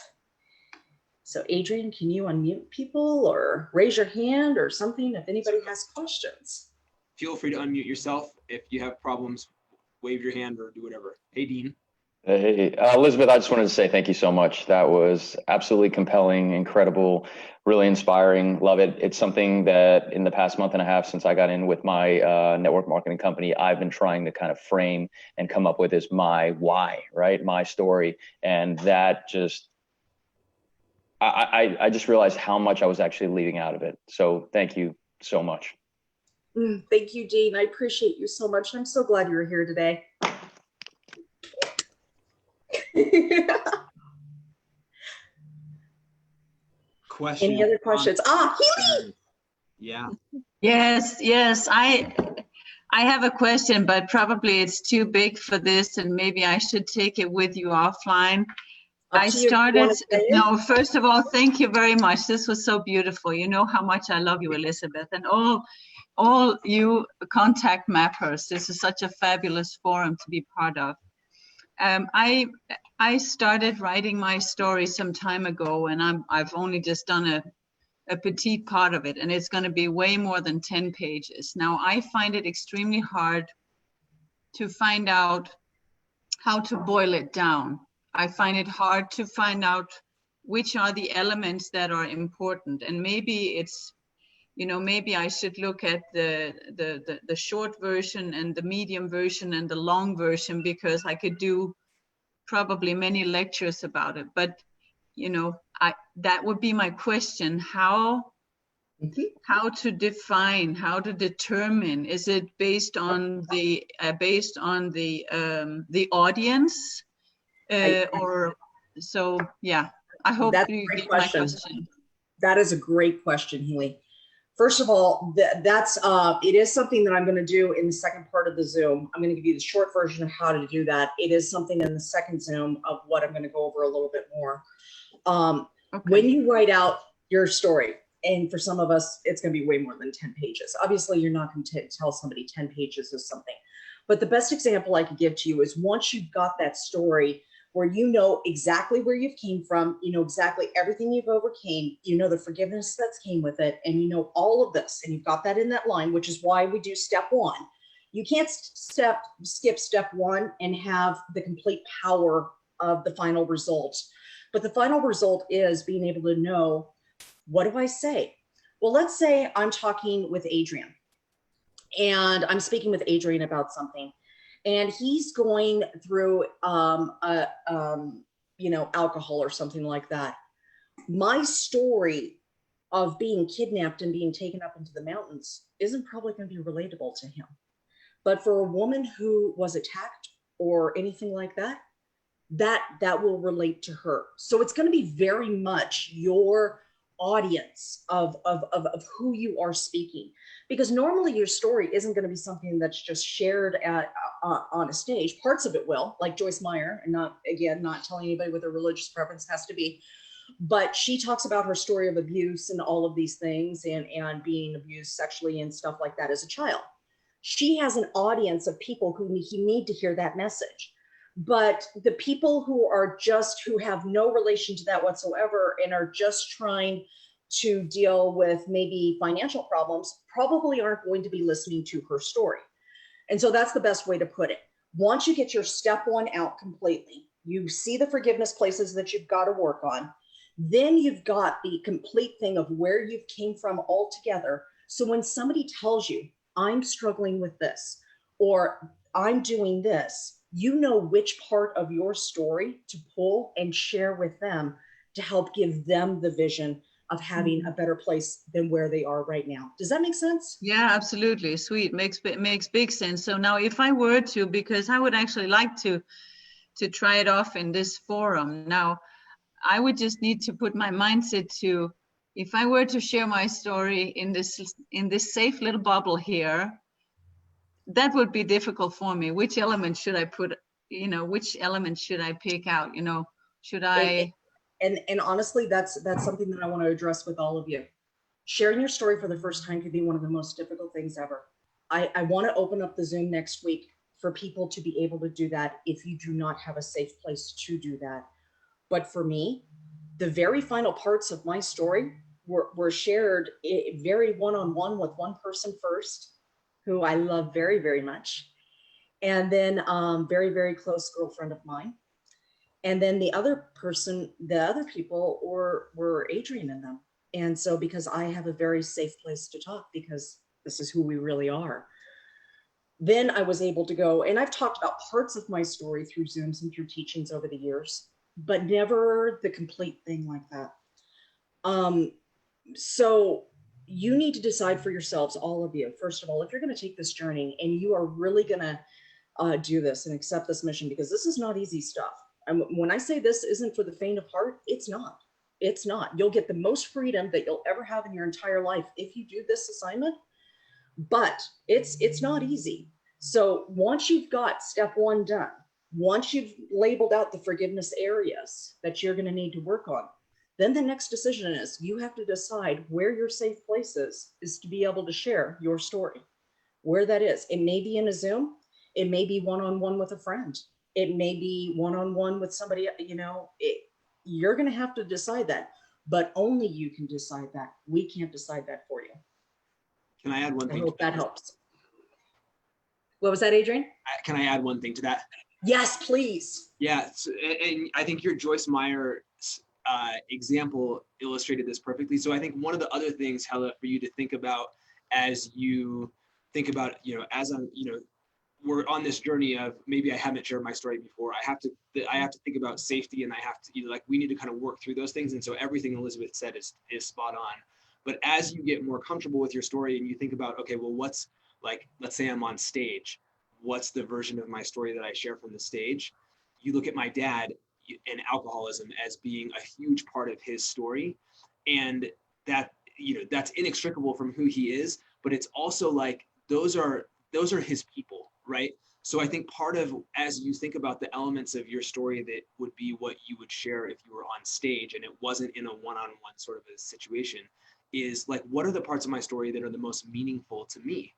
So Adrian, can you unmute people or raise your hand or something if anybody has questions? Feel free to unmute yourself. If you have problems, wave your hand or do whatever. Hey, Dean. Hey, Elizabeth, I just wanted to say thank you so much. That was absolutely compelling, incredible, really inspiring. Love it. It's something that in the past month and a half since I got in with my network marketing company, I've been trying to kind of frame and come up with is my why, right? My story. And that just, I just realized how much I was actually leaving out of it. So thank you so much. Thank you, Dean. I appreciate you so much. I'm so glad you were here today. Question. Any other questions? Healy. Yeah. Yes. I have a question, but probably it's too big for this, and maybe I should take it with you offline. No, first of all, thank you very much. This was so beautiful. You know how much I love you, Elizabeth, and all you contact mappers. This is such a fabulous forum to be part of. I started writing my story some time ago, and I've only just done a petite part of it, and it's going to be way more than 10 pages. Now, I find it extremely hard to find out how to boil it down. I find it hard to find out which are the elements that are important, and maybe it's, you know, maybe I should look at the short version and the medium version and the long version, because I could do probably many lectures about it. But, you know, that would be my question. How to define, how to determine? Is it based on the audience, or so? Yeah, I hope that's you a great get my question. question. That is a great question, Healy. First of all, it is something that I'm going to do in the second part of the Zoom. I'm going to give you the short version of how to do that. It is something in the second Zoom of what I'm going to go over a little bit more. Okay. When you write out your story, and for some of us, it's going to be way more than 10 pages. Obviously, you're not going to tell somebody 10 pages of something. But the best example I could give to you is once you've got that story, where you know exactly where you've came from, you know exactly everything you've overcame, you know the forgiveness that's came with it, and you know all of this, and you've got that in that line, which is why we do step one. You can't skip step one and have the complete power of the final result. But the final result is being able to know, what do I say? Well, let's say I'm talking with Adrian and I'm speaking with Adrian about something, and he's going through alcohol or something like that. My story of being kidnapped and being taken up into the mountains isn't probably going to be relatable to him. But for a woman who was attacked or anything like that, that will relate to her. So it's going to be very much your audience of who you are speaking, because normally your story isn't going to be something that's just shared on a stage. Parts of it will, like Joyce Meyer, and not telling anybody what their religious preference has to be, but she talks about her story of abuse and all of these things, and being abused sexually and stuff like that as a child. She has an audience of people who need to hear that message. But the people who have no relation to that whatsoever and are just trying to deal with maybe financial problems probably aren't going to be listening to her story. And so that's the best way to put it. Once you get your step one out completely, you see the forgiveness places that you've got to work on, then you've got the complete thing of where you've came from altogether. So when somebody tells you, I'm struggling with this, or I'm doing this, you know which part of your story to pull and share with them to help give them the vision of having a better place than where they are right now. Does that make sense? Yeah, absolutely. Sweet. Makes big sense. So now if I were to, because I would actually like to try it off in this forum. Now, I would just need to put my mindset to, if I were to share my story in this safe little bubble here, that would be difficult for me. Which element should I put, which element should I pick out? Should I? And honestly, that's something that I want to address with all of you. Sharing your story for the first time could be one of the most difficult things ever. I want to open up the Zoom next week for people to be able to do that if you do not have a safe place to do that. But for me, the very final parts of my story were shared very one-on-one with one person first, who I love very, very much. And then very, very close girlfriend of mine. And then the other people were Adrian and them. And so because I have a very safe place to talk, because this is who we really are, then I was able to go, and I've talked about parts of my story through Zooms and through teachings over the years, but never the complete thing like that. So you need to decide for yourselves, all of you, first of all, if you're going to take this journey and you are really going to do this and accept this mission, because this is not easy stuff. And when I say this isn't for the faint of heart, it's not. It's not. You'll get the most freedom that you'll ever have in your entire life if you do this assignment, but it's not easy. So once you've got step one done, once you've labeled out the forgiveness areas that you're going to need to work on, then the next decision is you have to decide where your safe place is to be able to share your story, where that is. It may be in a Zoom. It may be one-on-one with a friend. It may be one-on-one with somebody, you're going to have to decide that, but only you can decide that. We can't decide that for you. Can I add one thing? I hope that helps. What was that, Adrian? Can I add one thing to that? Yes, please. Yeah, and I think your Joyce Meyer example illustrated this perfectly. So I think one of the other things, Helle, for you to think about as you think about, as I'm, we're on this journey of maybe I haven't shared my story before. I have to think about safety, and I have to we need to kind of work through those things. And so everything Elizabeth said is spot on. But as you get more comfortable with your story and you think about, okay, well, what's let's say I'm on stage, what's the version of my story that I share from the stage? You look at my dad and alcoholism as being a huge part of his story, and that that's inextricable from who he is. But it's also those are his people. Right. So I think part of, as you think about the elements of your story that would be what you would share if you were on stage and it wasn't in a one-on-one sort of a situation, is what are the parts of my story that are the most meaningful to me?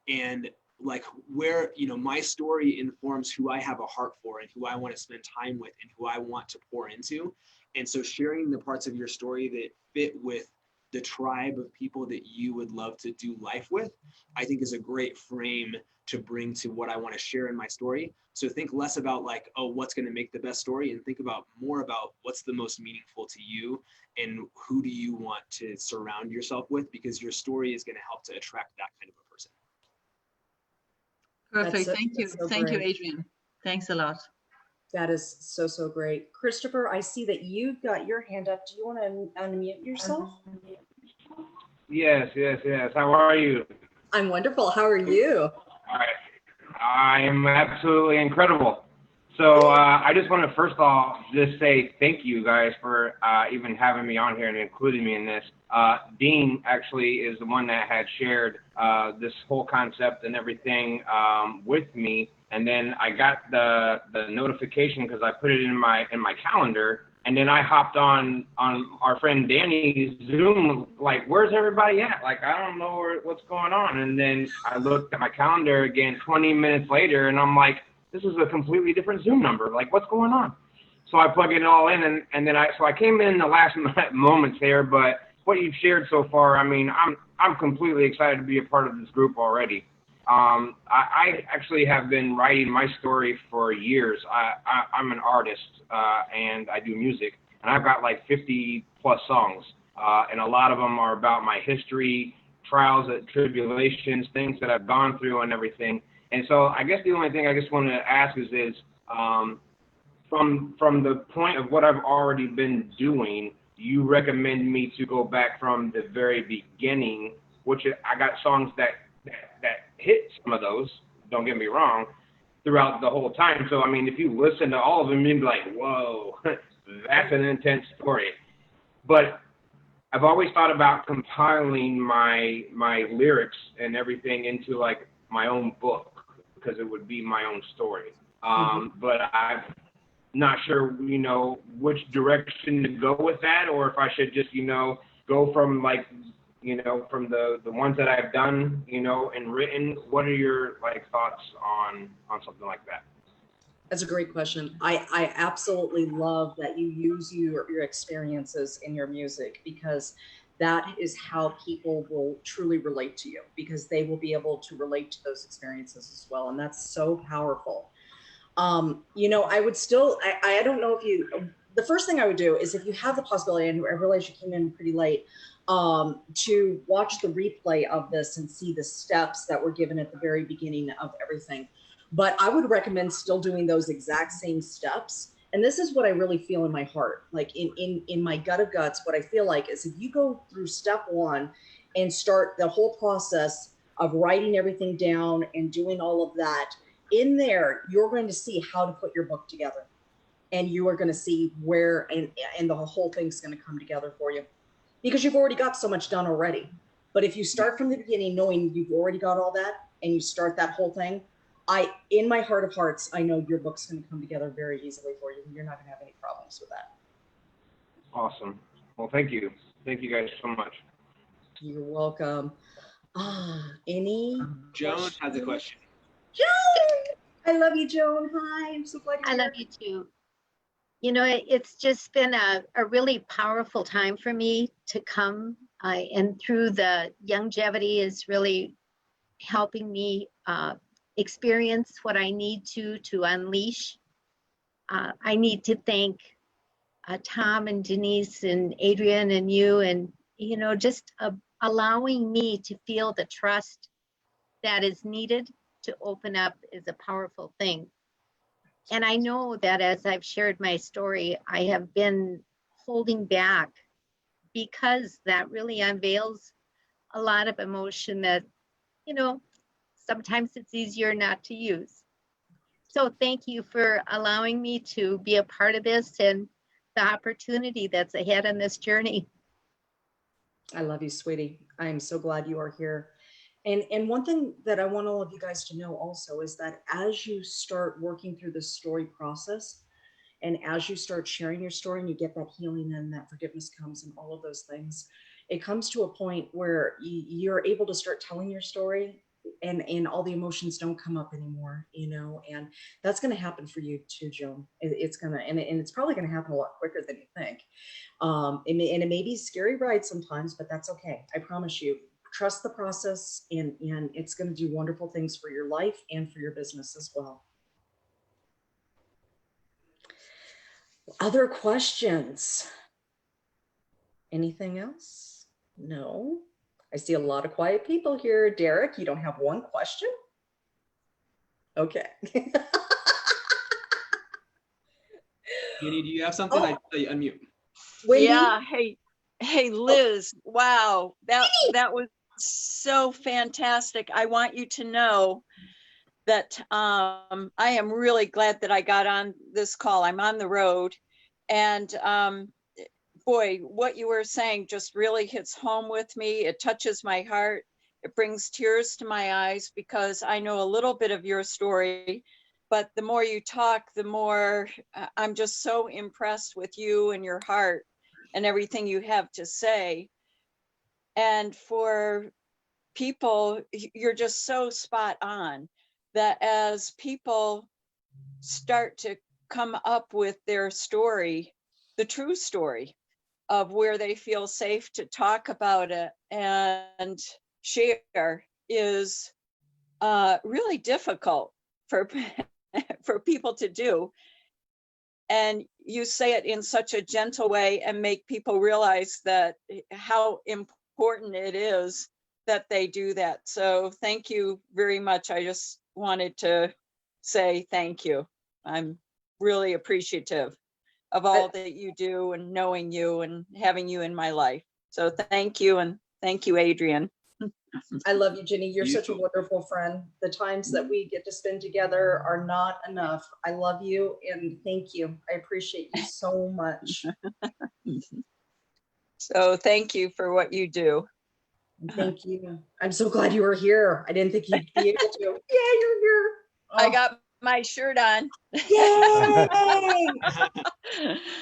And like where, you know, my story informs who I have a heart for and who I want to spend time with and who I want to pour into. And so sharing the parts of your story that fit with the tribe of people that you would love to do life with, I think is a great frame to bring to what I want to share in my story. So think less about like, oh, what's going to make the best story, and think about more about what's the most meaningful to you and who do you want to surround yourself with, because your story is going to help to attract that kind of a person. Perfect. Thank you. That's so Thank you, great. Adrian. Thanks a lot. That is so, so great. Christopher, I see that you've got your hand up. Do you want to unmute yourself? Yes. How are you? I'm wonderful. How are you? All right. I'm absolutely incredible. So I just want to first off just say thank you guys for even having me on here and including me in this. Dean actually is the one that had shared this whole concept and everything with me, and then I got the notification because I put it in my calendar. And then I hopped on our friend Danny's Zoom, like, where's everybody at? Like, I don't know what's going on. And then I looked at my calendar again 20 minutes later, and I'm like, this is a completely different Zoom number. Like, what's going on? So I plug it all in, and then I came in the last moments there. But what you've shared so far, I mean, I'm completely excited to be a part of this group already. I actually have been writing my story for years. I'm an artist, and I do music, and I've got like 50 plus songs, and a lot of them are about my history, trials and tribulations, things that I've gone through and everything. And so I guess the only thing I just want to ask is from the point of what I've already been doing, you recommend me to go back from the very beginning, which I got songs that hit some of those, don't get me wrong, throughout the whole time. So, I mean, if you listen to all of them, you'd be like, whoa, that's an intense story. But I've always thought about compiling my lyrics and everything into like my own book, because it would be my own story. But I'm not sure, you know, which direction to go with that, or if I should just, you know, go from like, you know, from the ones that I've done, you know, and written. What are your like thoughts on something like that? That's a great question. I absolutely love that you use your experiences in your music, because that is how people will truly relate to you, because they will be able to relate to those experiences as well. And that's so powerful. You know, I would still, I don't know if you, the first thing I would do is, if you have the possibility, and I realize you came in pretty late, to watch the replay of this and see the steps that were given at the very beginning of everything. But I would recommend still doing those exact same steps. And this is what I really feel in my heart, like in my gut of guts. What I feel like is, if you go through step one and start the whole process of writing everything down and doing all of that, in there, you're going to see how to put your book together. And you are going to see where, and the whole thing's going to come together for you, because you've already got so much done already. But if you start from the beginning, knowing you've already got all that, and you start that whole thing, in my heart of hearts, I know your book's going to come together very easily for you. You're not going to have any problems with that. Awesome. Well, thank you. Thank you guys so much. You're welcome. Any? Joan has a question. Joan! I love you, Joan. Hi, I'm so glad you're I here. love you too. You know, it's just been a really powerful time for me to come, and through the longevity is really helping me experience what I need to unleash. I need to thank Tom and Denise and Adrian and you, and, you know, just allowing me to feel the trust that is needed to open up is a powerful thing. And I know that as I've shared my story, I have been holding back, because that really unveils a lot of emotion that, you know, sometimes it's easier not to use. So thank you for allowing me to be a part of this and the opportunity that's ahead on this journey. I love you, sweetie. I am so glad you are here. And one thing that I want all of you guys to know also is that as you start working through the story process, and as you start sharing your story and you get that healing and that forgiveness comes and all of those things, it comes to a point where you're able to start telling your story and all the emotions don't come up anymore, you know, and that's going to happen for you too, Joan. It's going to, and it's probably going to happen a lot quicker than you think. It may be a scary ride sometimes, but that's okay. I promise you, trust the process, and it's going to do wonderful things for your life and for your business as well. Other questions? Anything else? No. I see a lot of quiet people here. Derek, you don't have one question? Okay. Jenny, do you have something? I unmute. Wendy? Yeah. Hey, Liz. Wow. That was so fantastic. I want you to know that I am really glad that I got on this call. I'm on the road, and boy, what you were saying just really hits home with me. It touches my heart. It brings tears to my eyes because I know a little bit of your story, but the more you talk, the more I'm just so impressed with you and your heart and everything you have to say. And for people, you're just so spot on that as people start to come up with their story, the true story of where they feel safe to talk about it and share is really difficult for for people to do. And you say it in such a gentle way and make people realize that how important it is that they do that. So thank you very much. I just wanted to say thank you. I'm really appreciative of all that you do and knowing you and having you in my life. So thank you, and thank you, Adrian. I love you, Jenny. You're such a wonderful friend. The times that we get to spend together are not enough. I love you and thank you. I appreciate you so much. So thank you for what you do. Thank you. I'm so glad you were here. I didn't think you'd be able to. Yeah, you're here. Oh. I got my shirt on. Yay!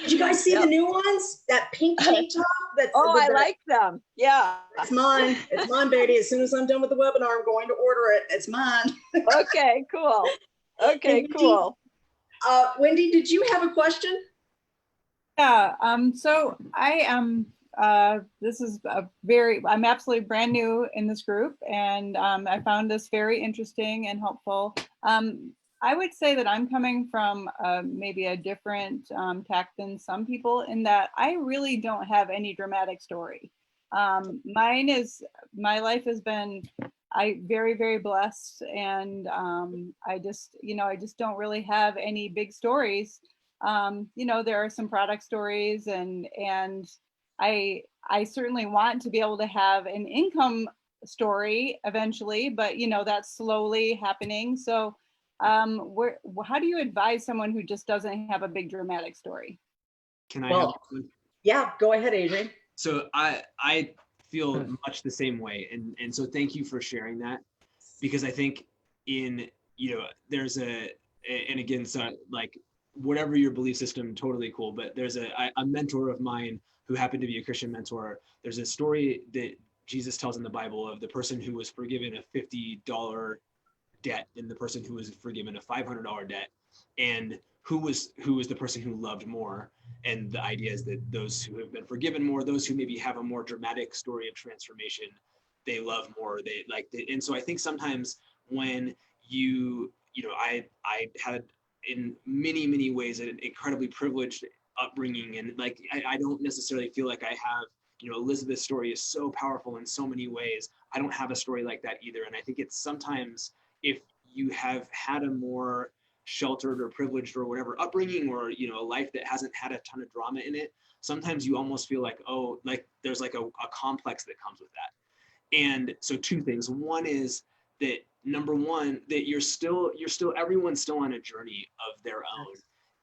Did you guys see the new ones? That pink tank top? I like them. Yeah. It's mine. It's mine, baby. As soon as I'm done with the webinar, I'm going to order it. It's mine. Okay, cool. Okay, cool. Wendy, did you have a question? Yeah, so I am, this is I'm absolutely brand new in this group, and I found this very interesting and helpful. I would say that I'm coming from maybe a different tack than some people in that I really don't have any dramatic story. My life has been very, very blessed, and I just don't really have any big stories. There are some product stories, and I certainly want to be able to have an income story eventually, but that's slowly happening. So how do you advise someone who just doesn't have a big dramatic story? Can I? Yeah, go ahead, Adrian. So I feel much the same way, and so thank you for sharing that, because I think there's and again, so like whatever your belief system, totally cool, but there's a mentor of mine who happened to be a Christian mentor. There's a story that Jesus tells in the Bible of the person who was forgiven a $50 debt and the person who was forgiven a $500 debt, and who was the person who loved more. And the idea is that those who have been forgiven more, those who maybe have a more dramatic story of transformation, they love more. And so I think sometimes when I had in many, many ways an incredibly privileged upbringing, and like I don't necessarily feel like I have, Elizabeth's story is so powerful in so many ways. I don't have a story like that either. And I think it's sometimes, if you have had a more sheltered or privileged or whatever upbringing, or a life that hasn't had a ton of drama in it, sometimes you almost feel like, oh, like there's like a complex that comes with that. And so two things. One is that, number one, that everyone's still on a journey of their own.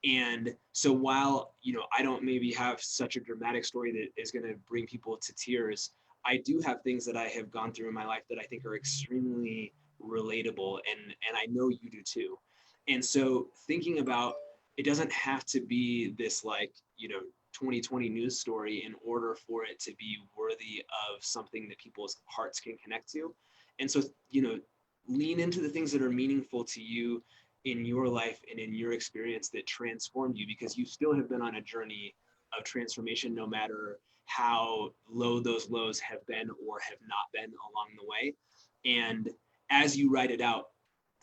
And so while I don't maybe have such a dramatic story that is going to bring people to tears, I do have things that I have gone through in my life that I think are extremely relatable, and I know you do too. And so thinking about, it doesn't have to be this 2020 news story in order for it to be worthy of something that people's hearts can connect to. And so lean into the things that are meaningful to you in your life and in your experience that transformed you, because you still have been on a journey of transformation, no matter how low those lows have been or have not been along the way. And as you write it out,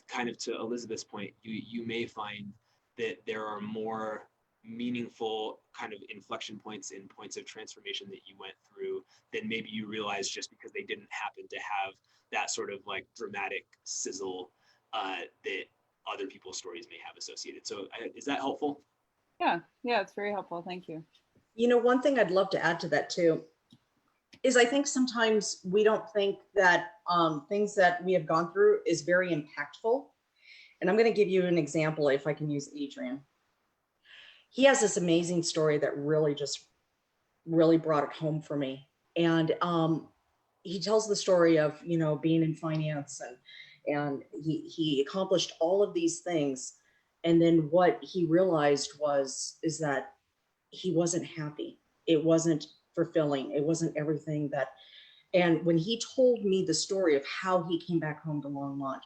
kind of to Elizabeth's point, you may find that there are more meaningful kind of inflection points and points of transformation that you went through than maybe you realized, just because they didn't happen to have that sort of like dramatic sizzle that other people's stories may have associated. So is that helpful? Yeah, it's very helpful. Thank you. You know, one thing I'd love to add to that too is I think sometimes we don't think that things that we have gone through is very impactful. And I'm going to give you an example, if I can use Adrian. He has this amazing story that really brought it home for me. And he tells the story of, you know, being in finance, and he accomplished all of these things. And then what he realized is that he wasn't happy. It wasn't fulfilling. It wasn't everything that, and when he told me the story of how he came back home to Longmont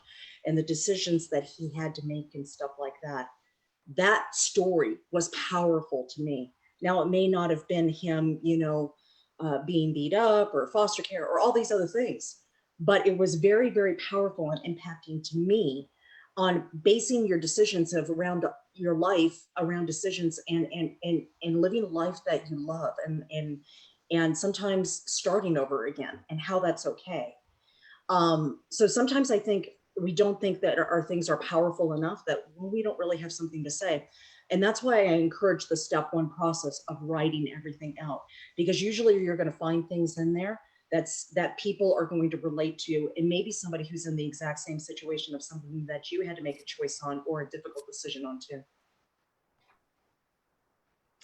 and the decisions that he had to make and stuff like that, that story was powerful to me. Now, it may not have been him, you know, being beat up or foster care or all these other things, but it was very, very powerful and impacting to me on basing your decisions of around your life around decisions and living a life that you love and sometimes starting over again, and how that's okay. So sometimes I think we don't think that our things are powerful enough, that we don't really have something to say. And that's why I encourage the step one process of writing everything out, because usually you're going to find things in there that people are going to relate to, and maybe somebody who's in the exact same situation of something that you had to make a choice on or a difficult decision on too.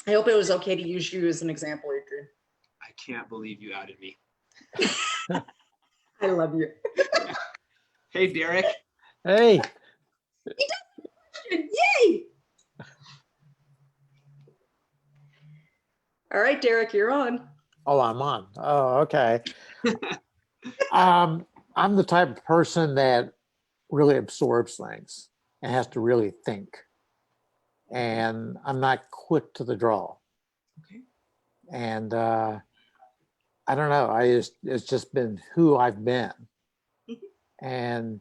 I hope it was okay to use you as an example, Adrian. I can't believe you outed me. I love you. Hey, Derek. Hey. Yay! All right, Derek, you're on. Oh, I'm on. Oh, okay. I'm the type of person that really absorbs things and has to really think. And I'm not quick to the draw. Okay. And I don't know. It's just been who I've been. And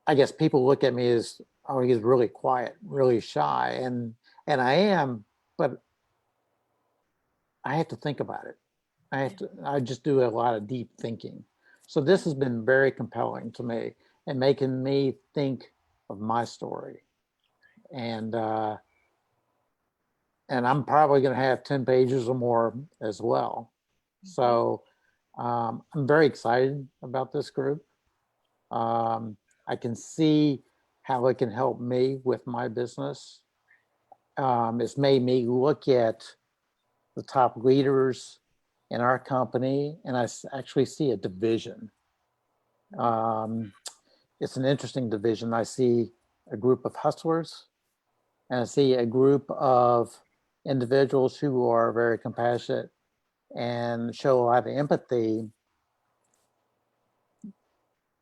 I guess people look at me as, oh, he's really quiet, really shy. And I am, but I have to think about it. I just do a lot of deep thinking. So this has been very compelling to me and making me think of my story. And I'm probably going to have 10 pages or more as well. So I'm very excited about this group. I can see how it can help me with my business. It's made me look at the top leaders in our company, and I actually see a division. It's an interesting division. I see a group of hustlers, and I see a group of individuals who are very compassionate and show a lot of empathy,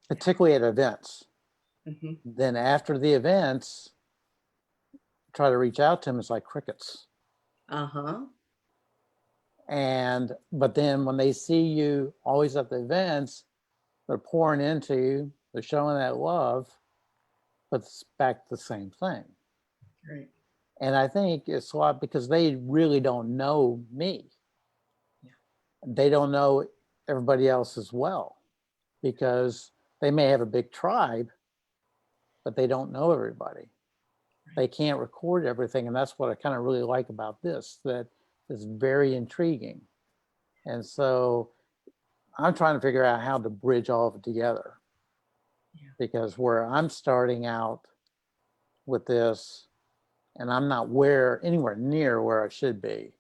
particularly at events. Mm-hmm. Then after the events, try to reach out to them, it's like crickets. Uh-huh. But then when they see you always at the events, they're pouring into you, they're showing that love, but it's back to the same thing. Right. And I think it's a lot because they really don't know me. Yeah. They don't know everybody else as well, because they may have a big tribe, but they don't know everybody. Right. They can't record everything. And that's what I kind of really like about this, that is very intriguing. And so I'm trying to figure out how to bridge all of it together. Yeah. Because where I'm starting out with this, and I'm not anywhere near where I should be.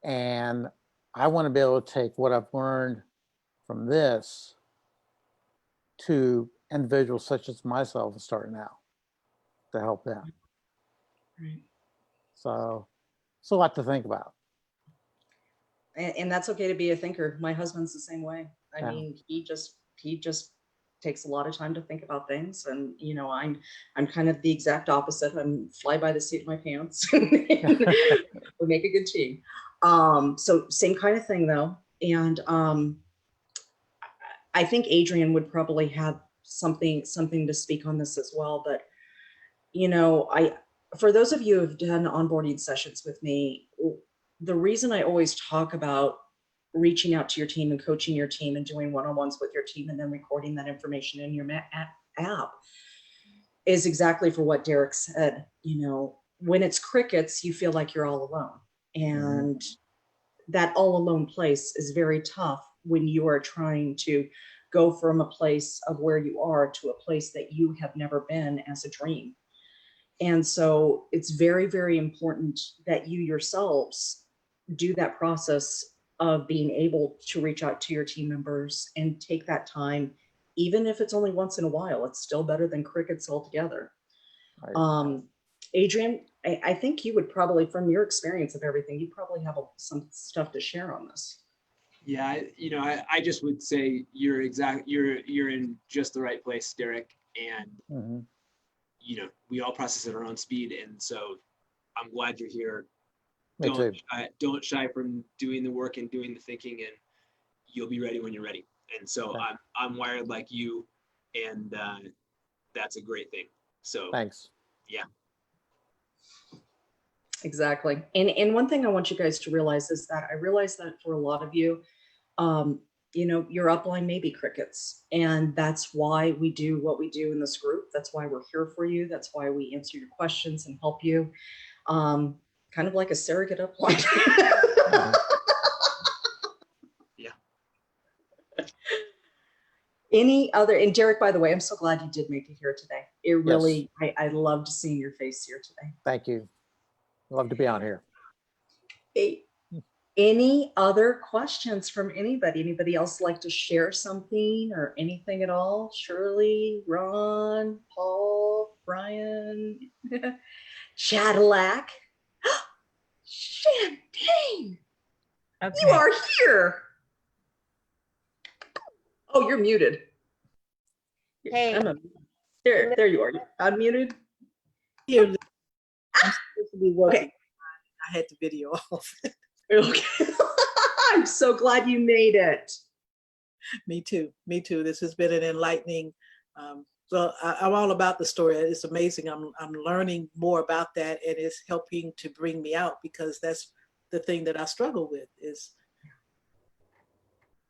And I want to be able to take what I've learned from this to individuals such as myself starting out to help them. Right. So it's a lot to think about. And that's okay to be a thinker. My husband's the same way. I mean, he just takes a lot of time to think about things. And, you know, I'm kind of the exact opposite. I'm fly by the seat of my pants. We make a good team. So same kind of thing though. And I think Adrian would probably have something to speak on this as well. But, you know, for those of you who've done onboarding sessions with me, the reason I always talk about reaching out to your team and coaching your team and doing one-on-ones with your team and then recording that information in your app is exactly for what Derek said. You know, when it's crickets, you feel like you're all alone. And that all alone place is very tough when you are trying to go from a place of where you are to a place that you have never been as a dream. And so it's very, very important that you yourselves do that process of being able to reach out to your team members and take that time, even if it's only once in a while. It's still better than crickets altogether. Right. Adrian, I think you would probably, from your experience of everything, you probably have some stuff to share on this. Yeah, you know, I just would say you're in just the right place, Derek. And you know, we all process at our own speed, and so I'm glad you're here. Don't shy from doing the work and doing the thinking, and you'll be ready when you're ready. And so I'm wired like you, and that's a great thing. So thanks. Yeah. Exactly. And one thing I want you guys to realize is that I realize that for a lot of you, you know, your upline may be crickets, and that's why we do what we do in this group. That's why we're here for you. That's why we answer your questions and help you. Kind of like a surrogate upline. Yeah. Any other, and Derek, by the way, I'm so glad you did make it here today. It really, yes. I loved seeing your face here today. Thank you. Love to be on here. Any other questions from anybody? Anybody else like to share something or anything at all? Shirley, Ron, Paul, Brian, Shadilac. Champagne. Okay. You are here. Oh, you're muted. Hey. There you are. Unmuted. Here. I'm supposed to be working. Okay. I had the video off. Okay. I'm so glad you made it. Me too. Me too. This has been an enlightening. Well, I'm all about the story. It's amazing. I'm learning more about that, and it's helping to bring me out, because that's the thing that I struggle with is,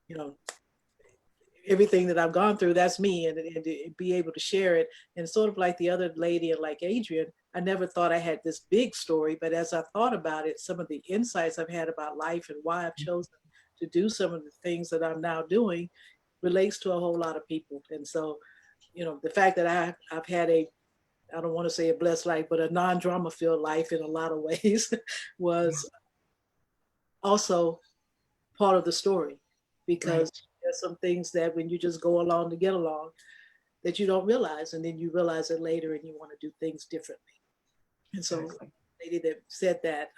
you know, everything that I've gone through, that's me, and to be able to share it. And sort of like the other lady and like Adrian, I never thought I had this big story, but as I thought about it, some of the insights I've had about life and why I've chosen to do some of the things that I'm now doing relates to a whole lot of people. And so, you know, the fact that I've had I don't want to say a blessed life, but a non-drama filled life in a lot of ways was also part of the story, because there's some things that when you just go along to get along that you don't realize, and then you realize it later and you want to do things differently. And so the lady that said that,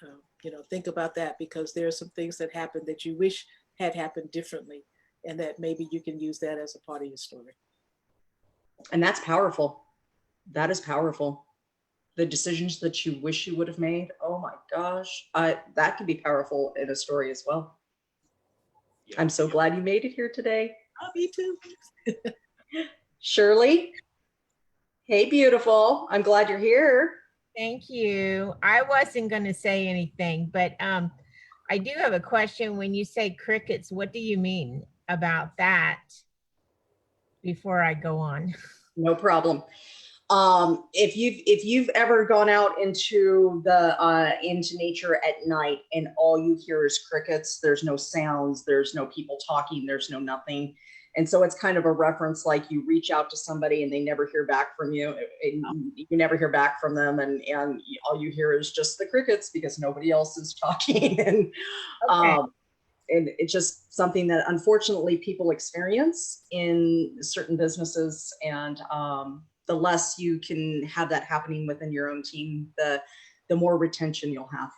you know, think about that, because there are some things that happen that you wish had happened differently, and that maybe you can use that as a part of your story. And that's powerful. That is powerful. The decisions that you wish you would have made. Oh my gosh. That could be powerful in a story as well. Yeah. I'm so glad you made it here today. Oh, me too. Shirley. Hey, beautiful. I'm glad you're here. Thank you. I wasn't going to say anything, but I do have a question. When you say crickets, what do you mean about that? Before I go on. No problem. If you've ever gone out into nature at night and all you hear is crickets, there's no sounds, there's no people talking, there's no nothing. And so it's kind of a reference, like you reach out to somebody and they never hear back from you, and you never hear back from them, and all you hear is just the crickets because nobody else is talking. And and it's just something that unfortunately people experience in certain businesses. And the less you can have that happening within your own team, the more retention you'll have.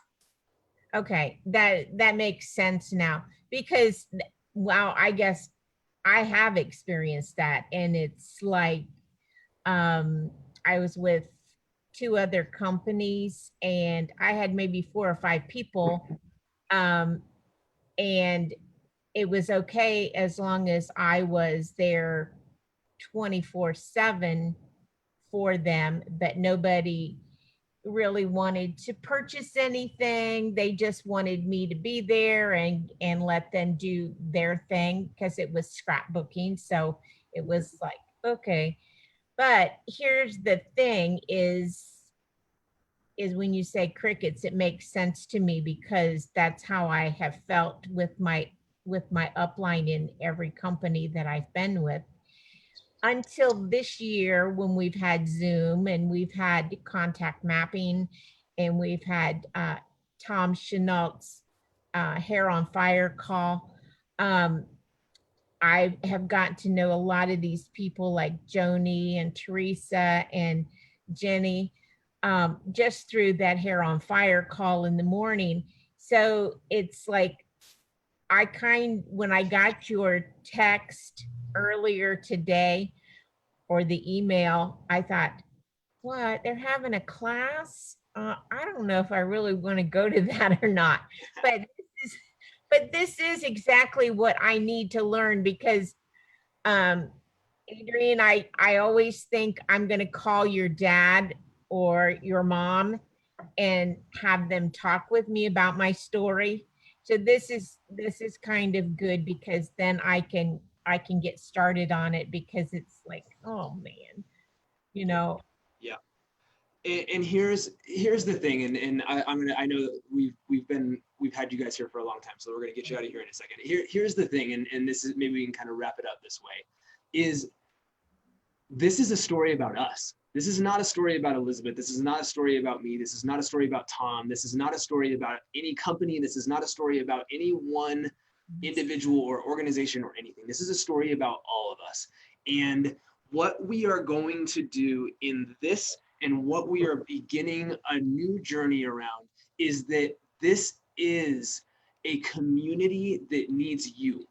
Okay, that makes sense now, because, well, I guess I have experienced that, and it's like I was with 2 other companies, and I had maybe 4 or 5 people, and it was okay as long as I was there 24/7 for them, but nobody really wanted to purchase anything. They just wanted me to be there and let them do their thing because it was scrapbooking. So it was like, okay. But here's the thing is when you say crickets, it makes sense to me because that's how I have felt with my upline in every company that I've been with. Until this year, when we've had Zoom and we've had contact mapping and we've had Tom Chenault's Hair on Fire call, I have gotten to know a lot of these people like Joni and Teresa and Jenny, just through that Hair on Fire call in the morning. So it's like, when I got your text earlier today or the email, I thought, what, they're having a class? I don't know if I really want to go to that or not, but this is exactly what I need to learn because Adrienne, I always think I'm going to call your dad or your mom and have them talk with me about my story. So this is kind of good because then I can get started on it because it's like, oh man, you know. Yeah. And here's the thing, and I know that we've had you guys here for a long time, so we're gonna get you out of here in a second. Here's the thing, and this is, maybe we can kind of wrap it up this way, this is a story about us. This is not a story about Elizabeth. This is not a story about me. This is not a story about Tom. This is not a story about any company. This is not a story about any one individual or organization or anything. This is a story about all of us. And what we are going to do in this, and what we are beginning a new journey around, is that this is a community that needs you.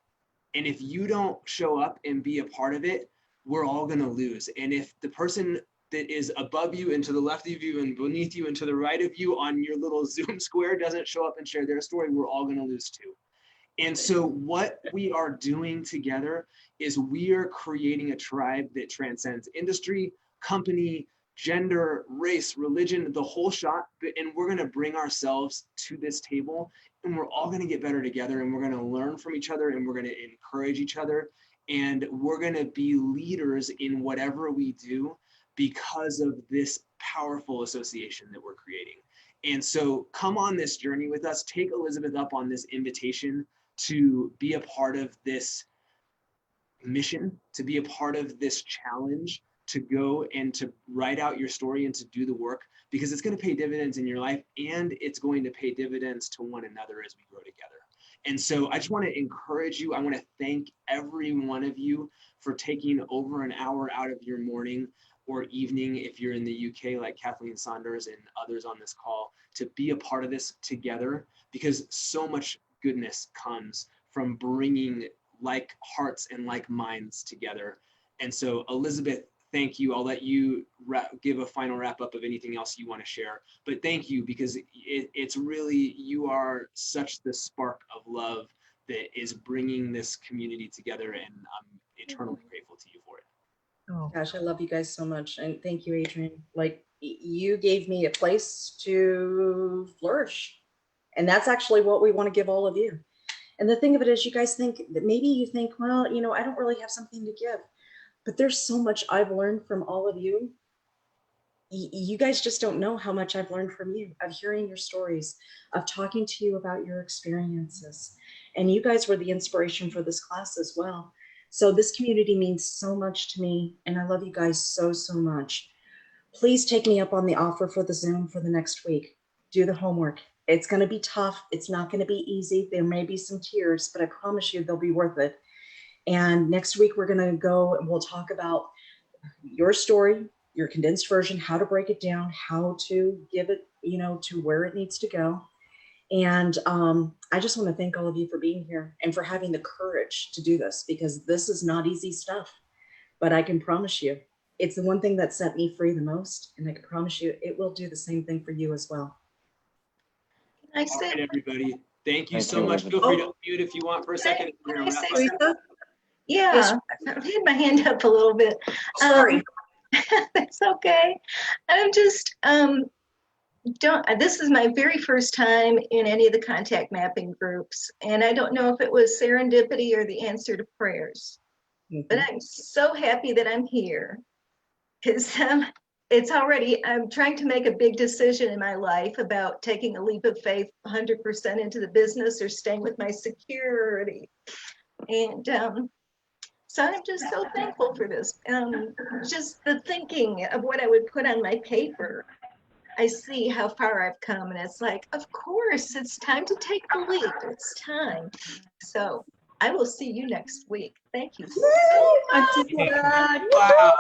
And if you don't show up and be a part of it, we're all gonna lose. And if the person that is above you and to the left of you and beneath you and to the right of you on your little Zoom square doesn't show up and share their story, we're all gonna lose too. And so what we are doing together is we are creating a tribe that transcends industry, company, gender, race, religion, the whole shot. And we're gonna bring ourselves to this table, and we're all gonna get better together, and we're gonna learn from each other, and we're gonna encourage each other. And we're gonna be leaders in whatever we do because of this powerful association that we're creating. And so come on this journey with us. Take Elizabeth up on this invitation to be a part of this mission, to be a part of this challenge, to go and to write out your story and to do the work, because it's going to pay dividends in your life, and it's going to pay dividends to one another as we grow together. And so I just want to encourage you. I want to thank every one of you for taking over an hour out of your morning or evening, if you're in the UK, like Kathleen Saunders and others on this call, to be a part of this together, because so much goodness comes from bringing like hearts and like minds together. And so Elizabeth, thank you. I'll let you give a final wrap up of anything else you want to share, but thank you, because it's really, you are such the spark of love that is bringing this community together, and I'm eternally grateful to you for it. Oh gosh, I love you guys so much. And thank you, Adrienne. Like, you gave me a place to flourish. And that's actually what we want to give all of you. And the thing of it is, you guys think that maybe you think, well, you know, I don't really have something to give, but there's so much I've learned from all of you. You guys just don't know how much I've learned from you, of hearing your stories, of talking to you about your experiences. And you guys were the inspiration for this class as well. So this community means so much to me, and I love you guys so, so much. Please take me up on the offer for the Zoom for the next week. Do the homework. It's going to be tough. It's not going to be easy. There may be some tears, but I promise you they'll be worth it. And next week we're going to go and we'll talk about your story, your condensed version, how to break it down, how to give it, you know, to where it needs to go. And I just want to thank all of you for being here and for having the courage to do this, because this is not easy stuff. But I can promise you, it's the one thing that set me free the most. And I can promise you, it will do the same thing for you as well. All right, everybody. Thank you Thank so you, much. Elizabeth. Feel free to mute if you want for a second. We're Can gonna I wrap say up. something? Yeah, I've had my hand up a little bit. Sorry. That's okay. I'm just, this is my very first time in any of the contact mapping groups, and I don't know if it was serendipity or the answer to prayers, but I'm so happy that I'm here, because it's already, I'm trying to make a big decision in my life about taking a leap of faith 100% into the business or staying with my security. And so I'm just so thankful for this. Just the thinking of what I would put on my paper, I see how far I've come, and it's like, of course, it's time to take the leap. It's time. So I will see you next week. Thank you so much. Wow.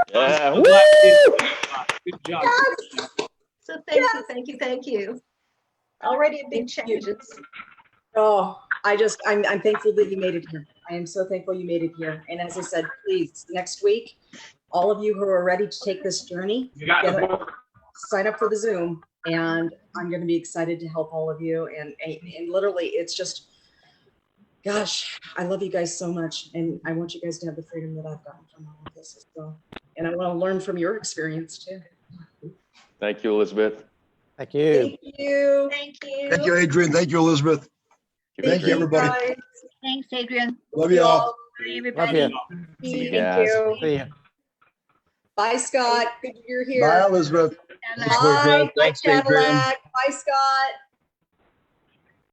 Yeah. I'm so Woo! glad you did. Good job. So thank you. Already a big changes. Oh, I'm thankful that you made it here. I am so thankful you made it here. And as I said, please, next week, all of you who are ready to take this journey, You got the book. sign up for the Zoom, and I'm going to be excited to help all of you. And literally, it's just, gosh, I love you guys so much. And I want you guys to have the freedom that I've gotten from all of this as well. And I want to learn from your experience too. Thank you, Elizabeth. Thank you. Thank you. Thank you. Thank you, Adrian. Thank you, Elizabeth. Thank you, everybody. guys. Thanks, Adrian. Love you all. Bye, Love everybody. you. See you Thank guys. you. See you. Bye, Scott. Good you're here. Bye, Elizabeth. Bye. Bye, Thanks, Adrian. Cadillac. Bye, Scott.